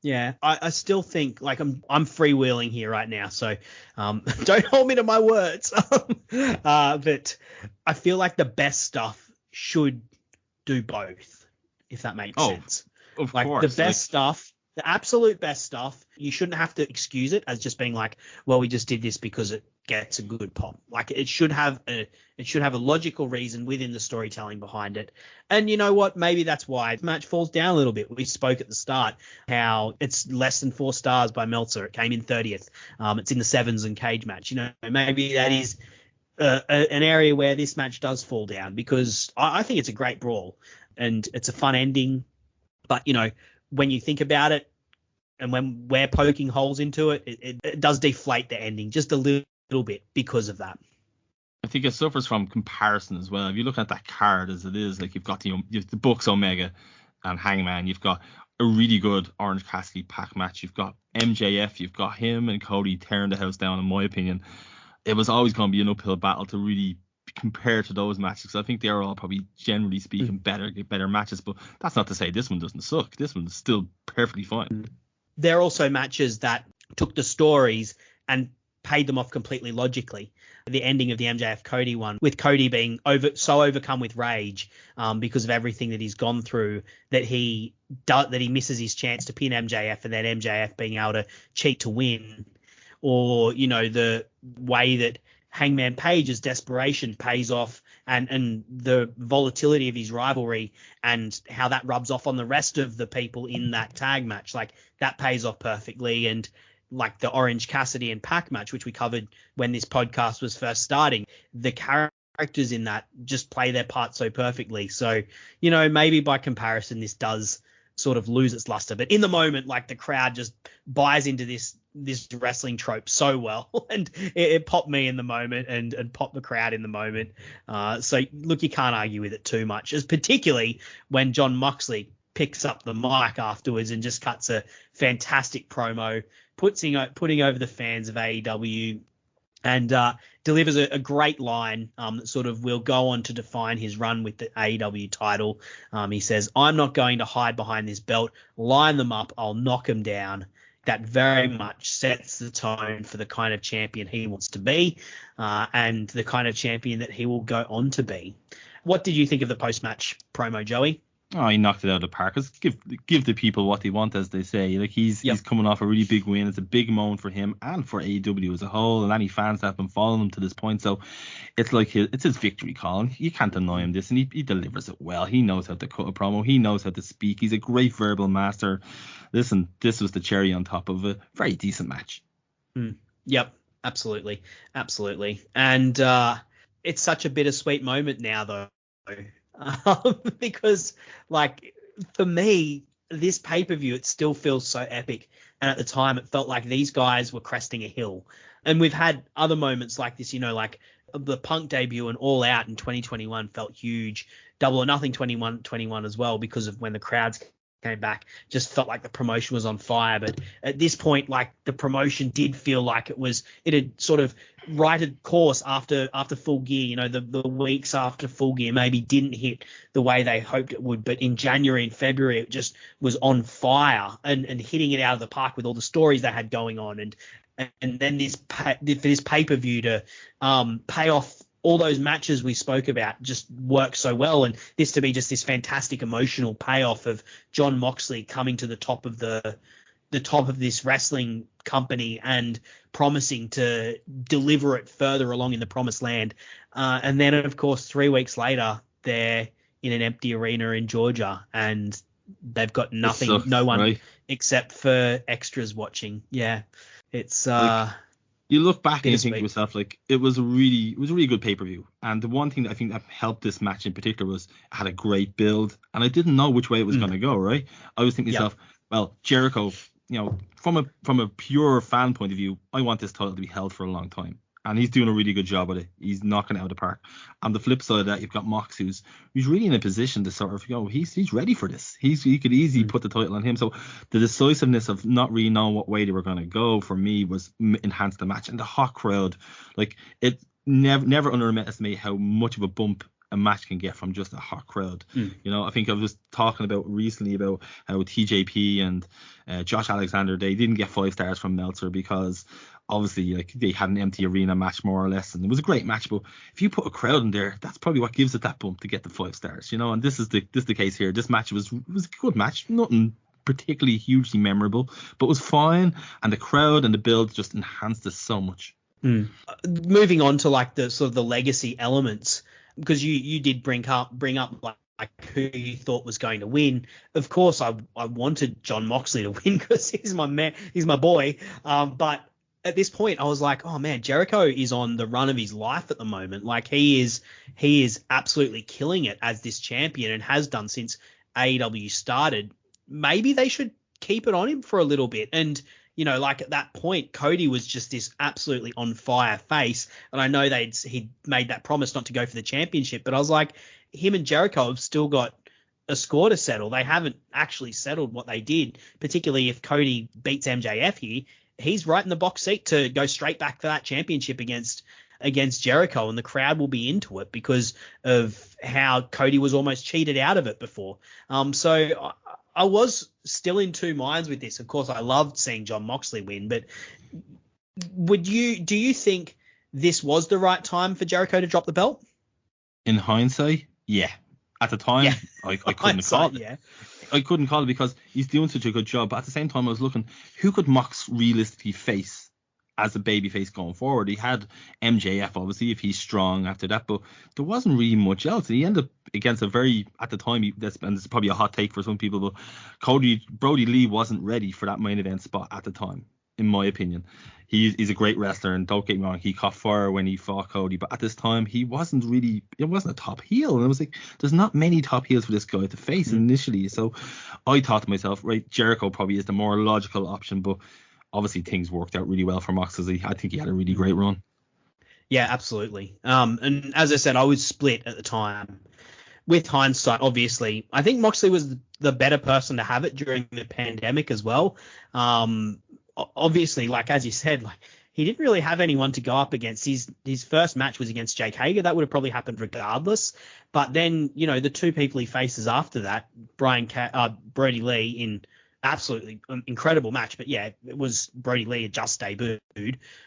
Yeah, I still think, like, I'm freewheeling here right now, so don't hold me to my words. But I feel like the best stuff should do both, if that makes sense. Of like, course. The best stuff, the absolute best stuff, you shouldn't have to excuse it as just being like, well, we just did this because it gets a good pop. Like, it should have a logical reason within the storytelling behind it. And you know what? Maybe that's why the match falls down a little bit. We spoke at the start how it's less than 4 stars by Meltzer. It came in 30th. It's in the 7s in Cage Match. You know, maybe that is an area where this match does fall down, because I think it's a great brawl and it's a fun ending. But, you know, when you think about it, and when we're poking holes into it, it does deflate the ending just a little bit because of that. I think it suffers from comparison as well. If you look at that card as it is, like, you've got the Bucks, Omega, and Hangman. You've got a really good Orange Cassidy pack match. You've got MJF. You've got him and Cody tearing the house down, in my opinion. It was always going to be an uphill battle to really compare to those matches, because I think they're all probably, generally speaking, better matches. But that's not to say this one doesn't suck. This one's still perfectly fine. They're also matches that took the stories and paid them off completely logically. The ending of the MJF Cody one, with Cody being overcome with rage because of everything that he's gone through, that he misses his chance to pin MJF, and then MJF being able to cheat to win, or, you know, the way that Hangman Page's desperation pays off, and the volatility of his rivalry and how that rubs off on the rest of the people in that tag match. Like, that pays off perfectly. And like the Orange Cassidy and Pac match, which we covered when this podcast was first starting, the characters in that just play their part so perfectly. So, you know, maybe by comparison, this does sort of lose its luster. But in the moment, like, the crowd just buys into this wrestling trope so well, and it popped me in the moment and popped the crowd in the moment. So look, you can't argue with it too much, as particularly when Jon Moxley picks up the mic afterwards and just cuts a fantastic promo, putting over the fans of AEW, and delivers a great line that sort of will go on to define his run with the AEW title. He says, "I'm not going to hide behind this belt. Line them up. I'll knock them down." That very much sets the tone for the kind of champion he wants to be, and the kind of champion that he will go on to be. What did you think of the post-match promo, Joey? Oh, he knocked it out of the park. Give the people what they want, as they say. Like he's coming off a really big win. It's a big moment for him and for AEW as a whole, and any fans that have been following him to this point. So it's like it's his victory call. You can't deny him this, and he delivers it well. He knows how to cut a promo. He knows how to speak. He's a great verbal master. Listen, this was the cherry on top of a very decent match. Yep, absolutely, and it's such a bittersweet moment now, though. Because, like, for me, this pay-per-view, it still feels so epic. And at the time, it felt like these guys were cresting a hill. And we've had other moments like this, like the Punk debut and All Out in 2021 felt huge. Double or Nothing 21 as well, because of when the crowds came back, just felt like the promotion was on fire. But at this point, like, the promotion did feel like it had sort of righted course after Full Gear. The weeks after Full Gear maybe didn't hit the way they hoped it would, but in January and February it just was on fire and hitting it out of the park with all the stories they had going on, and then this pay-per-view to pay off all those matches we spoke about just work so well, and this to be just this fantastic emotional payoff of Jon Moxley coming to the top of this wrestling company and promising to deliver it further along in the promised land. And then, of course, 3 weeks later, they're in an empty arena in Georgia, and they've got nothing, no one, right, except for extras watching. Yeah, it's you look back and you think to yourself, like, it was a really good pay-per-view. And the one thing that I think that helped this match in particular was it had a great build, and I didn't know which way it was going to go, right? I was thinking to myself, well, Jericho, from a pure fan point of view, I want this title to be held for a long time. And he's doing a really good job with it. He's knocking it out of the park. On the flip side of that, you've got Mox, who's really in a position to sort of, he's ready for this. He could easily put the title on him. So the decisiveness of not really knowing what way they were going to go, for me, was enhanced the match. And the hot crowd, like, it never underestimate how much of a bump a match can get from just a hot crowd. I think I was talking about recently about how TJP and Josh Alexander, they didn't get 5 stars from Meltzer because obviously, like, they had an empty arena match more or less, and it was a great match. But if you put a crowd in there, that's probably what gives it that bump to get the 5 stars. And this is the case here. This match was a good match, nothing particularly hugely memorable, but it was fine, and the crowd and the build just enhanced it so much. Moving on to, like, the sort of the legacy elements, because you did bring up like who you thought was going to win. Of course, I wanted Jon Moxley to win because he's my man, he's my boy. But at this point, I was like, oh man, Jericho is on the run of his life at the moment. Like, he is absolutely killing it as this champion and has done since AEW started. Maybe they should keep it on him for a little bit. And like, at that point, Cody was just this absolutely on fire face. And I know he'd made that promise not to go for the championship, but I was like, him and Jericho have still got a score to settle. They haven't actually settled what they did, particularly if Cody beats MJF here. He's right in the box seat to go straight back for that championship against Jericho, and the crowd will be into it because of how Cody was almost cheated out of it before. So I was still in two minds with this. Of course, I loved seeing Jon Moxley win, but do you think this was the right time for Jericho to drop the belt? In hindsight, yeah. At the time, I couldn't have called it. Yeah. I couldn't call it because he's doing such a good job. But at the same time, I was looking, who could Mox realistically face as a babyface going forward? He had MJF, obviously, if he's strong after that, but there wasn't really much else. He ended up against at the time, and this is probably a hot take for some people, but Brody Lee wasn't ready for that main event spot at the time, in my opinion. He's a great wrestler, and don't get me wrong, he caught fire when he fought Cody, but at this time, it wasn't a top heel, and I was like, there's not many top heels for this guy to face initially, so I thought to myself, right, Jericho probably is the more logical option, but obviously things worked out really well for Moxley. I think he had a really great run. Yeah, absolutely. And as I said, I was split at the time. With hindsight, obviously, I think Moxley was the better person to have it during the pandemic as well. Obviously, like, as you said, like, he didn't really have anyone to go up against. His first match was against Jake Hager. That would have probably happened regardless. But then, the two people he faces after that, Brody Lee in absolutely incredible match. But yeah, it was Brody Lee had just debuted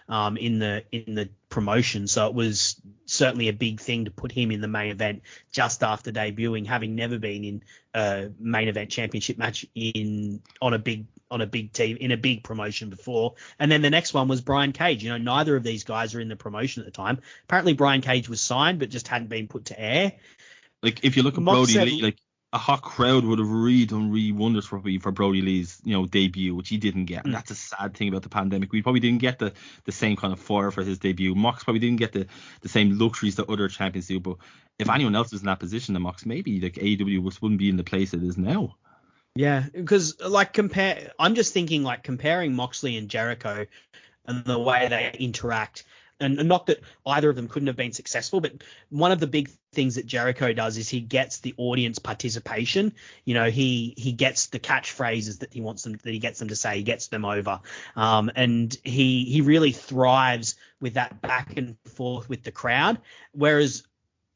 in the promotion, so it was certainly a big thing to put him in the main event just after debuting, having never been in a main event championship match on a big team in a big promotion before. And then the next one was Brian Cage. Neither of these guys are in the promotion at the time. Apparently Brian Cage was signed but just hadn't been put to air. Like, if you look at Brody Lee, like, a hot crowd would have done wonders for Brody Lee's, debut, which he didn't get. And that's a sad thing about the pandemic. We probably didn't get the same kind of fire for his debut. Mox probably didn't get the same luxuries that other champions do. But if anyone else was in that position, then Mox, maybe like AEW wouldn't be in the place it is now. Yeah, because I'm just thinking like comparing Moxley and Jericho and the way they interact. And not that either of them couldn't have been successful, but one of the big things that Jericho does is he gets the audience participation. He gets the catchphrases that he gets them to say. He gets them over, and he really thrives with that back and forth with the crowd. Whereas,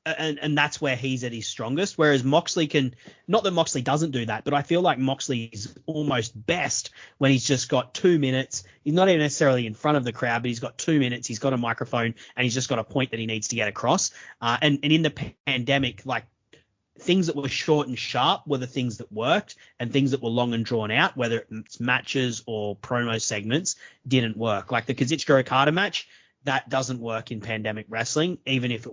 and that's where he's at his strongest. Whereas Moxley not that Moxley doesn't do that, but I feel like Moxley is almost best when he's just got 2 minutes. He's not even necessarily in front of the crowd, but he's got 2 minutes. He's got a microphone and he's just got a point that he needs to get across. And in the pandemic, like, things that were short and sharp were the things that worked, and things that were long and drawn out, whether it's matches or promo segments, didn't work. Like the Kazuchika Okada match, that doesn't work in pandemic wrestling, even if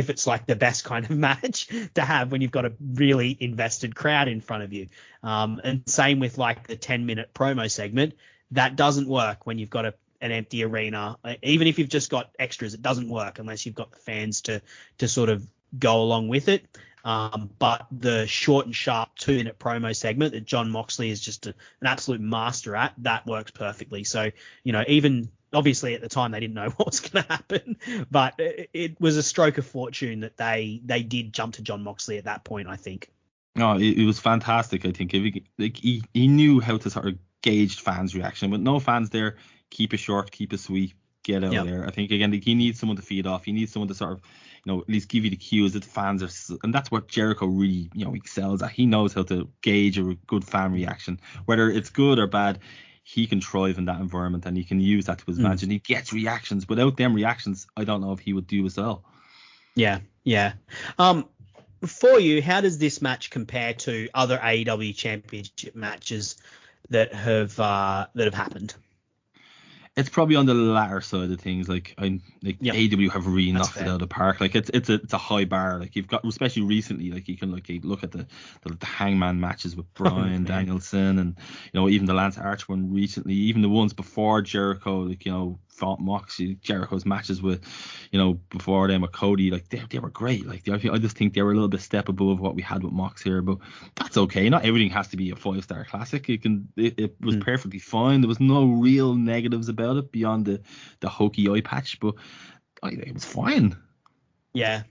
it's like the best kind of match to have when you've got a really invested crowd in front of you. And same with like the 10-minute promo segment, that doesn't work when you've got an empty arena. Even if you've just got extras, it doesn't work unless you've got the fans to sort of go along with it. But the short and sharp 2-minute promo segment that Jon Moxley is just an absolute master at, that works perfectly. So, even obviously at the time they didn't know what was going to happen, but it was a stroke of fortune that they did jump to Jon Moxley at that point, I think. No, it was fantastic. I think he knew how to sort of gauge fans' reaction. With no fans there, keep it short, keep it sweet, get out there. I think, again, he needs someone to feed off. He needs someone to sort of, at least give you the cues that the fans are, and that's what Jericho really, excels at. He knows how to gauge a good fan reaction, whether it's good or bad. He can thrive in that environment and he can use that to his advantage. And he gets reactions. Without them reactions, I don't know if he would do as well. Yeah. For you, how does this match compare to other AEW Championship matches that have happened? It's probably on the latter side of things. AEW have really knocked it out of the park. Like it's a high bar. Like you've got, especially recently, like you can look at the Hangman matches with Bryan Danielson, and even the Lance Archer one recently, even the ones before Jericho, fought Moxley, Jericho's matches with, before them with Cody, like they were great. Like I just think they were a little bit step above what we had with Mox here, but that's okay. Not everything has to be a 5-star classic. It was perfectly fine. There was no real negatives about it beyond the hokey eye patch, but it was fine. Yeah.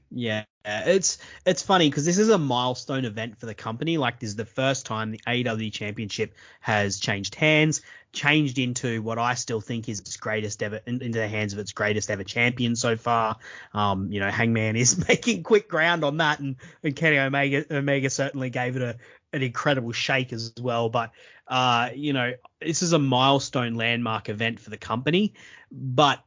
It's funny because this is a milestone event for the company. Like, this is the first time the AEW Championship has changed hands, changed into what I still think is its greatest ever, into the hands of its greatest ever champion so far. Hangman is making quick ground on that, and Kenny Omega certainly gave it an incredible shake as well. But this is a milestone landmark event for the company. But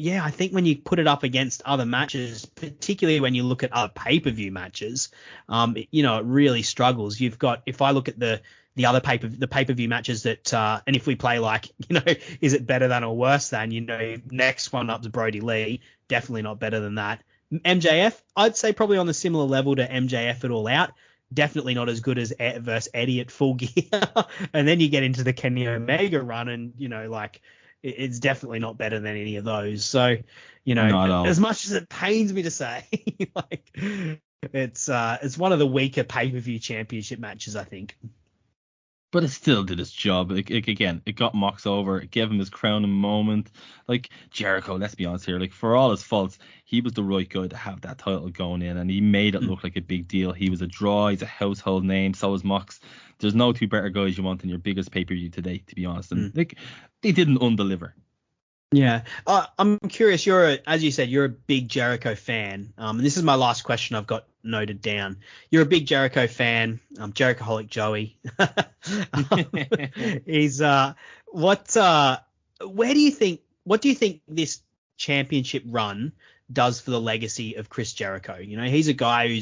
yeah, I think when you put it up against other matches, particularly when you look at other pay-per-view matches, it really struggles. You've got, if I look at the other pay-per-view matches that, and if we play is it better than or worse than, next one up to Brody Lee, definitely not better than that. MJF, I'd say probably on the similar level to MJF at All Out. Definitely not as good as versus Eddie at Full Gear. And then you get into the Kenny Omega run, and it's definitely not better than any of those. So, as much as it pains me to say, it's one of the weaker pay-per-view championship matches, I think. But it still did its job. Again, it got Mox over. It gave him his crowning moment. Like Jericho, let's be honest here. Like, for all his faults, he was the right guy to have that title going in, and he made it look like a big deal. He was a draw. He's a household name. So was Mox. There's no two better guys you want in your biggest pay-per-view today, to be honest. And they didn't undeliver. Yeah, I'm curious. As you said, you're a big Jericho fan. And this is my last question I've got noted down. You're a big Jericho fan. Jerichoholic Joey. He's what do you think this championship run does for the legacy of Chris Jericho? You know, he's a guy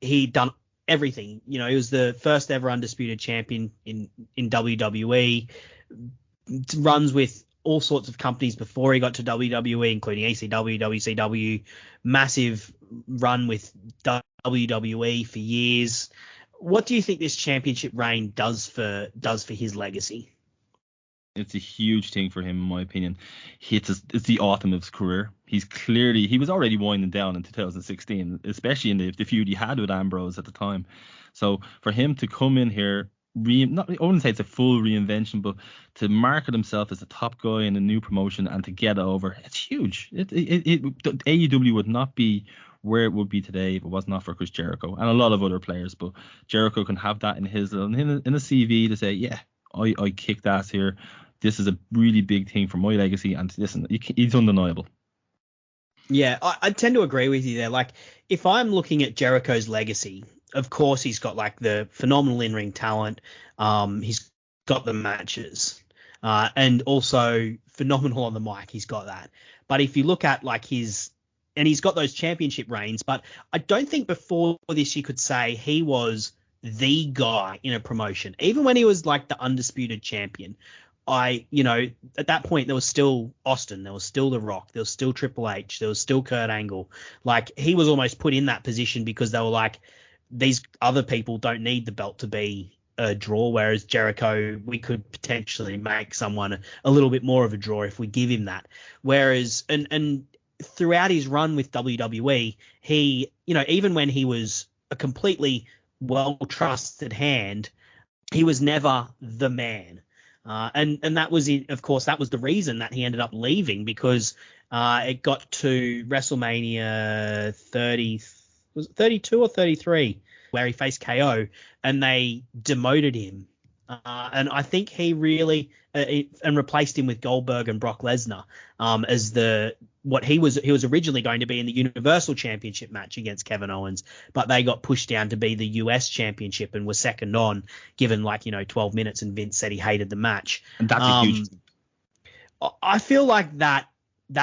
he done everything. You know, he was the first ever undisputed champion in WWE. Runs with all sorts of companies before he got to WWE, including ECW, WCW, massive run with WWE for years. What do you think this championship reign does for his legacy? It's a huge thing for him, in my opinion. It's the autumn of his career. He was already winding down in 2016, especially in the feud he had with Ambrose at the time. So for him to come in here, I wouldn't say it's a full reinvention, but to market himself as a top guy in a new promotion and to get over, it's huge. AEW would not be where it would be today if it was not for Chris Jericho and a lot of other players. But Jericho can have that in a CV to say, yeah, I kicked ass here. This is a really big thing for my legacy, and listen, he's undeniable. Yeah, I tend to agree with you there. Like, if I'm looking at Jericho's legacy, of course he's got like the phenomenal in-ring talent. He's got the matches, and also phenomenal on the mic. He's got that. But if you look at like he's got those championship reigns, but I don't think before this you could say he was the guy in a promotion. Even when he was like the undisputed champion, at that point there was still Austin, there was still The Rock, there was still Triple H, there was still Kurt Angle. Like, he was almost put in that position because they were like, these other people don't need the belt to be a draw, whereas Jericho, we could potentially make someone a little bit more of a draw if we give him that. Whereas, and throughout his run with WWE, he, even when he was a completely well-trusted hand, he was never the man. And that was, of course, that was the reason that he ended up leaving, because it got to WrestleMania 32 or 33 where he faced KO and they demoted him. And I think he really and replaced him with Goldberg and Brock Lesnar as he was originally going to be in the Universal Championship match against Kevin Owens, but they got pushed down to be the US Championship and were second on, given 12 minutes, and Vince said he hated the match. And that's a huge. I feel like that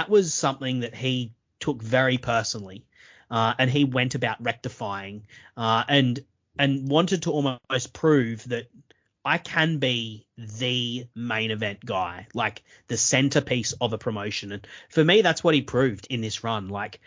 was something that he took very personally, and he went about rectifying, and wanted to almost prove that I can be the main event guy, like the centerpiece of a promotion. And for me, that's what he proved in this run. Like,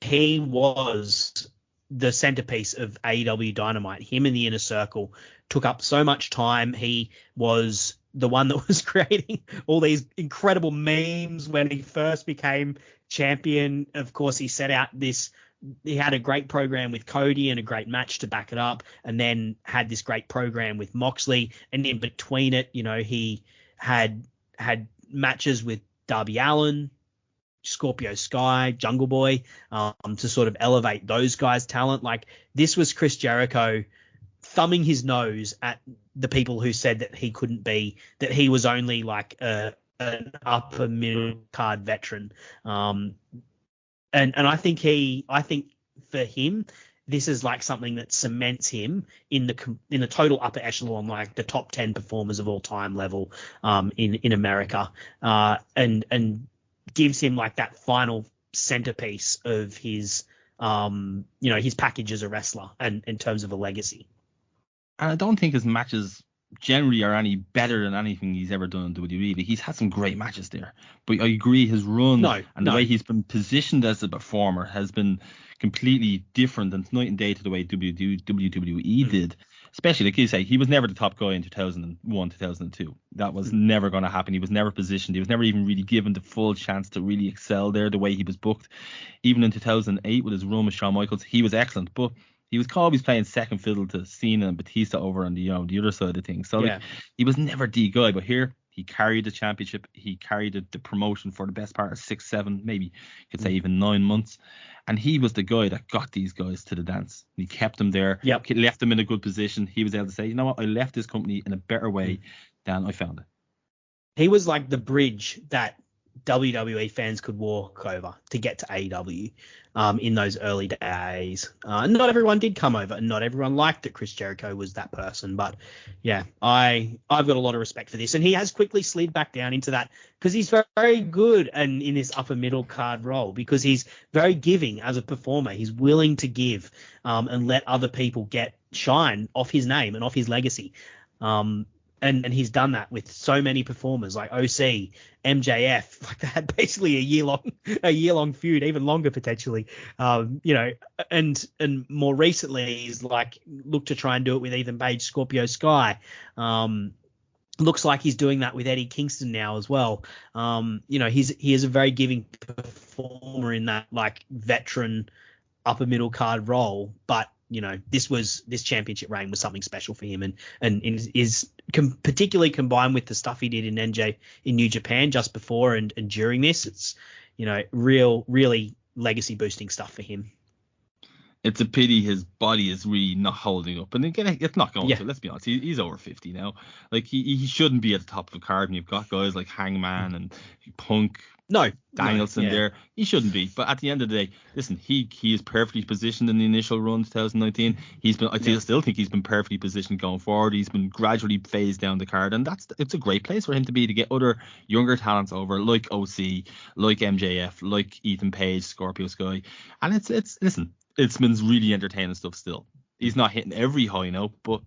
he was the centerpiece of AEW Dynamite. Him in the Inner Circle took up so much time. He was the one that was creating all these incredible memes when he first became champion. Of course, he had a great program with Cody and a great match to back it up, and then had this great program with Moxley. And in between it, he had matches with Darby Allin, Scorpio Sky, Jungle Boy, to sort of elevate those guys' talent. Like, this was Chris Jericho thumbing his nose at the people who said that he couldn't be, that he was only like an upper middle card veteran. And I think for him, this is like something that cements him in the total upper echelon, like the top 10 performers of all time level in America, and gives him like that final centerpiece of his his package as a wrestler and in terms of a legacy. And I don't think his matches generally are any better than anything he's ever done in WWE. He's had some great matches there, but I agree his run and the way he's been positioned as a performer has been completely different and night and day to the way WWE did. Especially, like you say, he was never the top guy in 2001, 2002. That was never going to happen. He was never positioned. He was never even really given the full chance to really excel there the way he was booked. Even in 2008 with his run with Shawn Michaels, he was excellent, but he was always playing second fiddle to Cena and Batista over on the other side of things. So he was never the guy. But here, he carried the championship. He carried the promotion for the best part of 6, 7, maybe you could say even 9 months. And he was the guy that got these guys to the dance. He kept them there. He left them in a good position. He was able to say, you know what, I left this company in a better way than I found it. He was like the bridge that WWE fans could walk over to get to AEW in those early days. Not everyone did come over, and not everyone liked that Chris Jericho was that person. But yeah, I've got a lot of respect for this, and he has quickly slid back down into that because he's very, very good and in this upper middle card role, because he's very giving as a performer. He's willing to give and let other people get shine off his name and off his legacy. And he's done that with so many performers like OC, MJF. Like, they had basically a year long feud, even longer potentially. And more recently he's like looked to try and do it with Ethan Page, Scorpio Sky. Looks like he's doing that with Eddie Kingston now as well. He is a very giving performer in that like veteran upper middle card role, but this championship reign was something special for him, and is particularly combined with the stuff he did in New Japan just before and during this. It's really legacy boosting stuff for him. It's a pity his body is really not holding up, and again, it's not going to. Let's be honest, he's over 50 now. Like he shouldn't be at the top of the card, and you've got guys like Hangman and Punk. Danielson there. He shouldn't be. But at the end of the day, listen, he is perfectly positioned in the initial run 2019. I still think he's been perfectly positioned going forward. He's been gradually phased down the card, and it's a great place for him to be, to get other younger talents over, like OC, like MJF, like Ethan Page, Scorpio Sky. And it's been really entertaining stuff still. He's not hitting every high note, but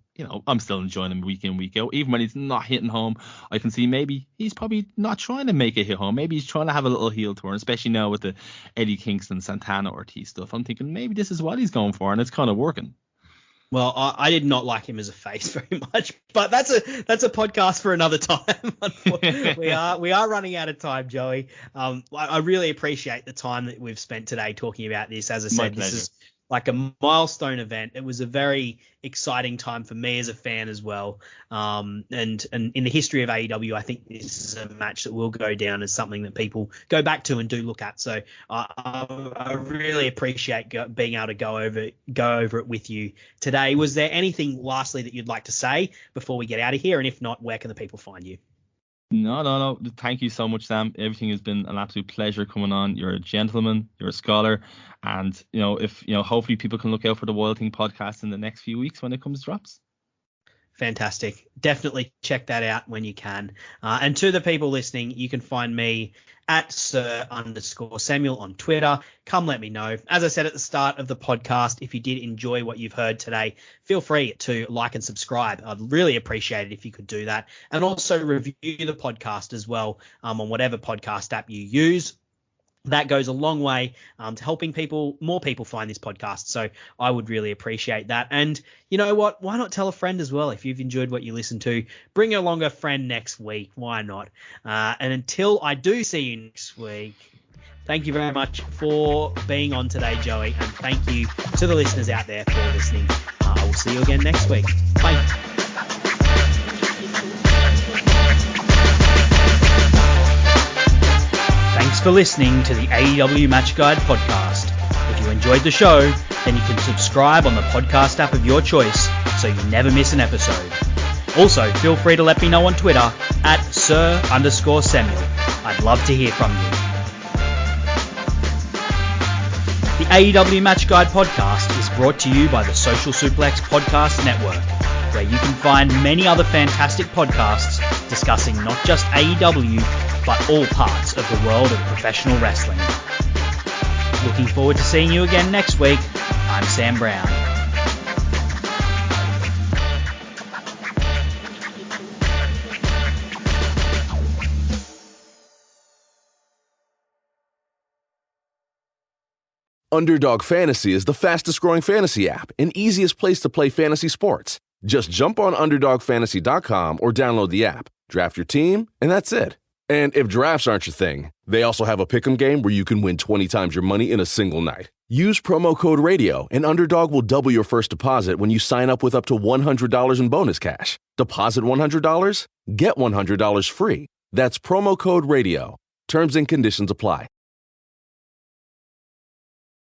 I'm still enjoying him week in, week out. Even when he's not hitting home, I can see maybe he's probably not trying to make it hit home. Maybe he's trying to have a little heel turn, especially now with the Eddie Kingston, Santana Ortiz stuff. I'm thinking maybe this is what he's going for, and it's kind of working. Well, I did not like him as a face very much, but that's a podcast for another time. we are running out of time, Joey. I really appreciate the time that we've spent today talking about this. As I said, this is like a milestone event. It was a very exciting time for me as a fan as well. And in the history of AEW, I think this is a match that will go down as something that people go back to and do look at. So I really appreciate being able to go over it with you today. Was there anything lastly that you'd like to say before we get out of here? And if not, where can the people find you? No. Thank you so much, Sam. Everything has been an absolute pleasure coming on. You're a gentleman. You're a scholar. And, hopefully people can look out for the Wild Thing podcast in the next few weeks when it drops. Fantastic. Definitely check that out when you can. And to the people listening, you can find me at Sir_Samuel on Twitter. Come let me know. As I said at the start of the podcast, if you did enjoy what you've heard today, feel free to like and subscribe. I'd really appreciate it if you could do that. And also review the podcast as well on whatever podcast app you use. That goes a long way to helping more people find this podcast. So I would really appreciate that. And you know what? Why not tell a friend as well? If you've enjoyed what you listened to, bring along a friend next week. Why not? And until I do see you next week, thank you very much for being on today, Joey. And thank you to the listeners out there for listening. I will see you again next week. Bye. Thanks for listening to the AEW Match Guide podcast. If you enjoyed the show, then you can subscribe on the podcast app of your choice so you never miss an episode. Also, feel free to let me know on Twitter at Sir_Samuel. I'd love to hear from you. The AEW Match Guide podcast is brought to you by the Social Suplex Podcast Network, where you can find many other fantastic podcasts discussing not just AEW, but all parts of the world of professional wrestling. Looking forward to seeing you again next week. I'm Sam Brown. Underdog Fantasy is the fastest growing fantasy app and easiest place to play fantasy sports. Just jump on UnderdogFantasy.com or download the app, draft your team, and that's it. And if drafts aren't your thing, they also have a pick'em game where you can win 20 times your money in a single night. Use promo code RADIO, and Underdog will double your first deposit when you sign up with up to $100 in bonus cash. Deposit $100, get $100 free. That's promo code RADIO. Terms and conditions apply.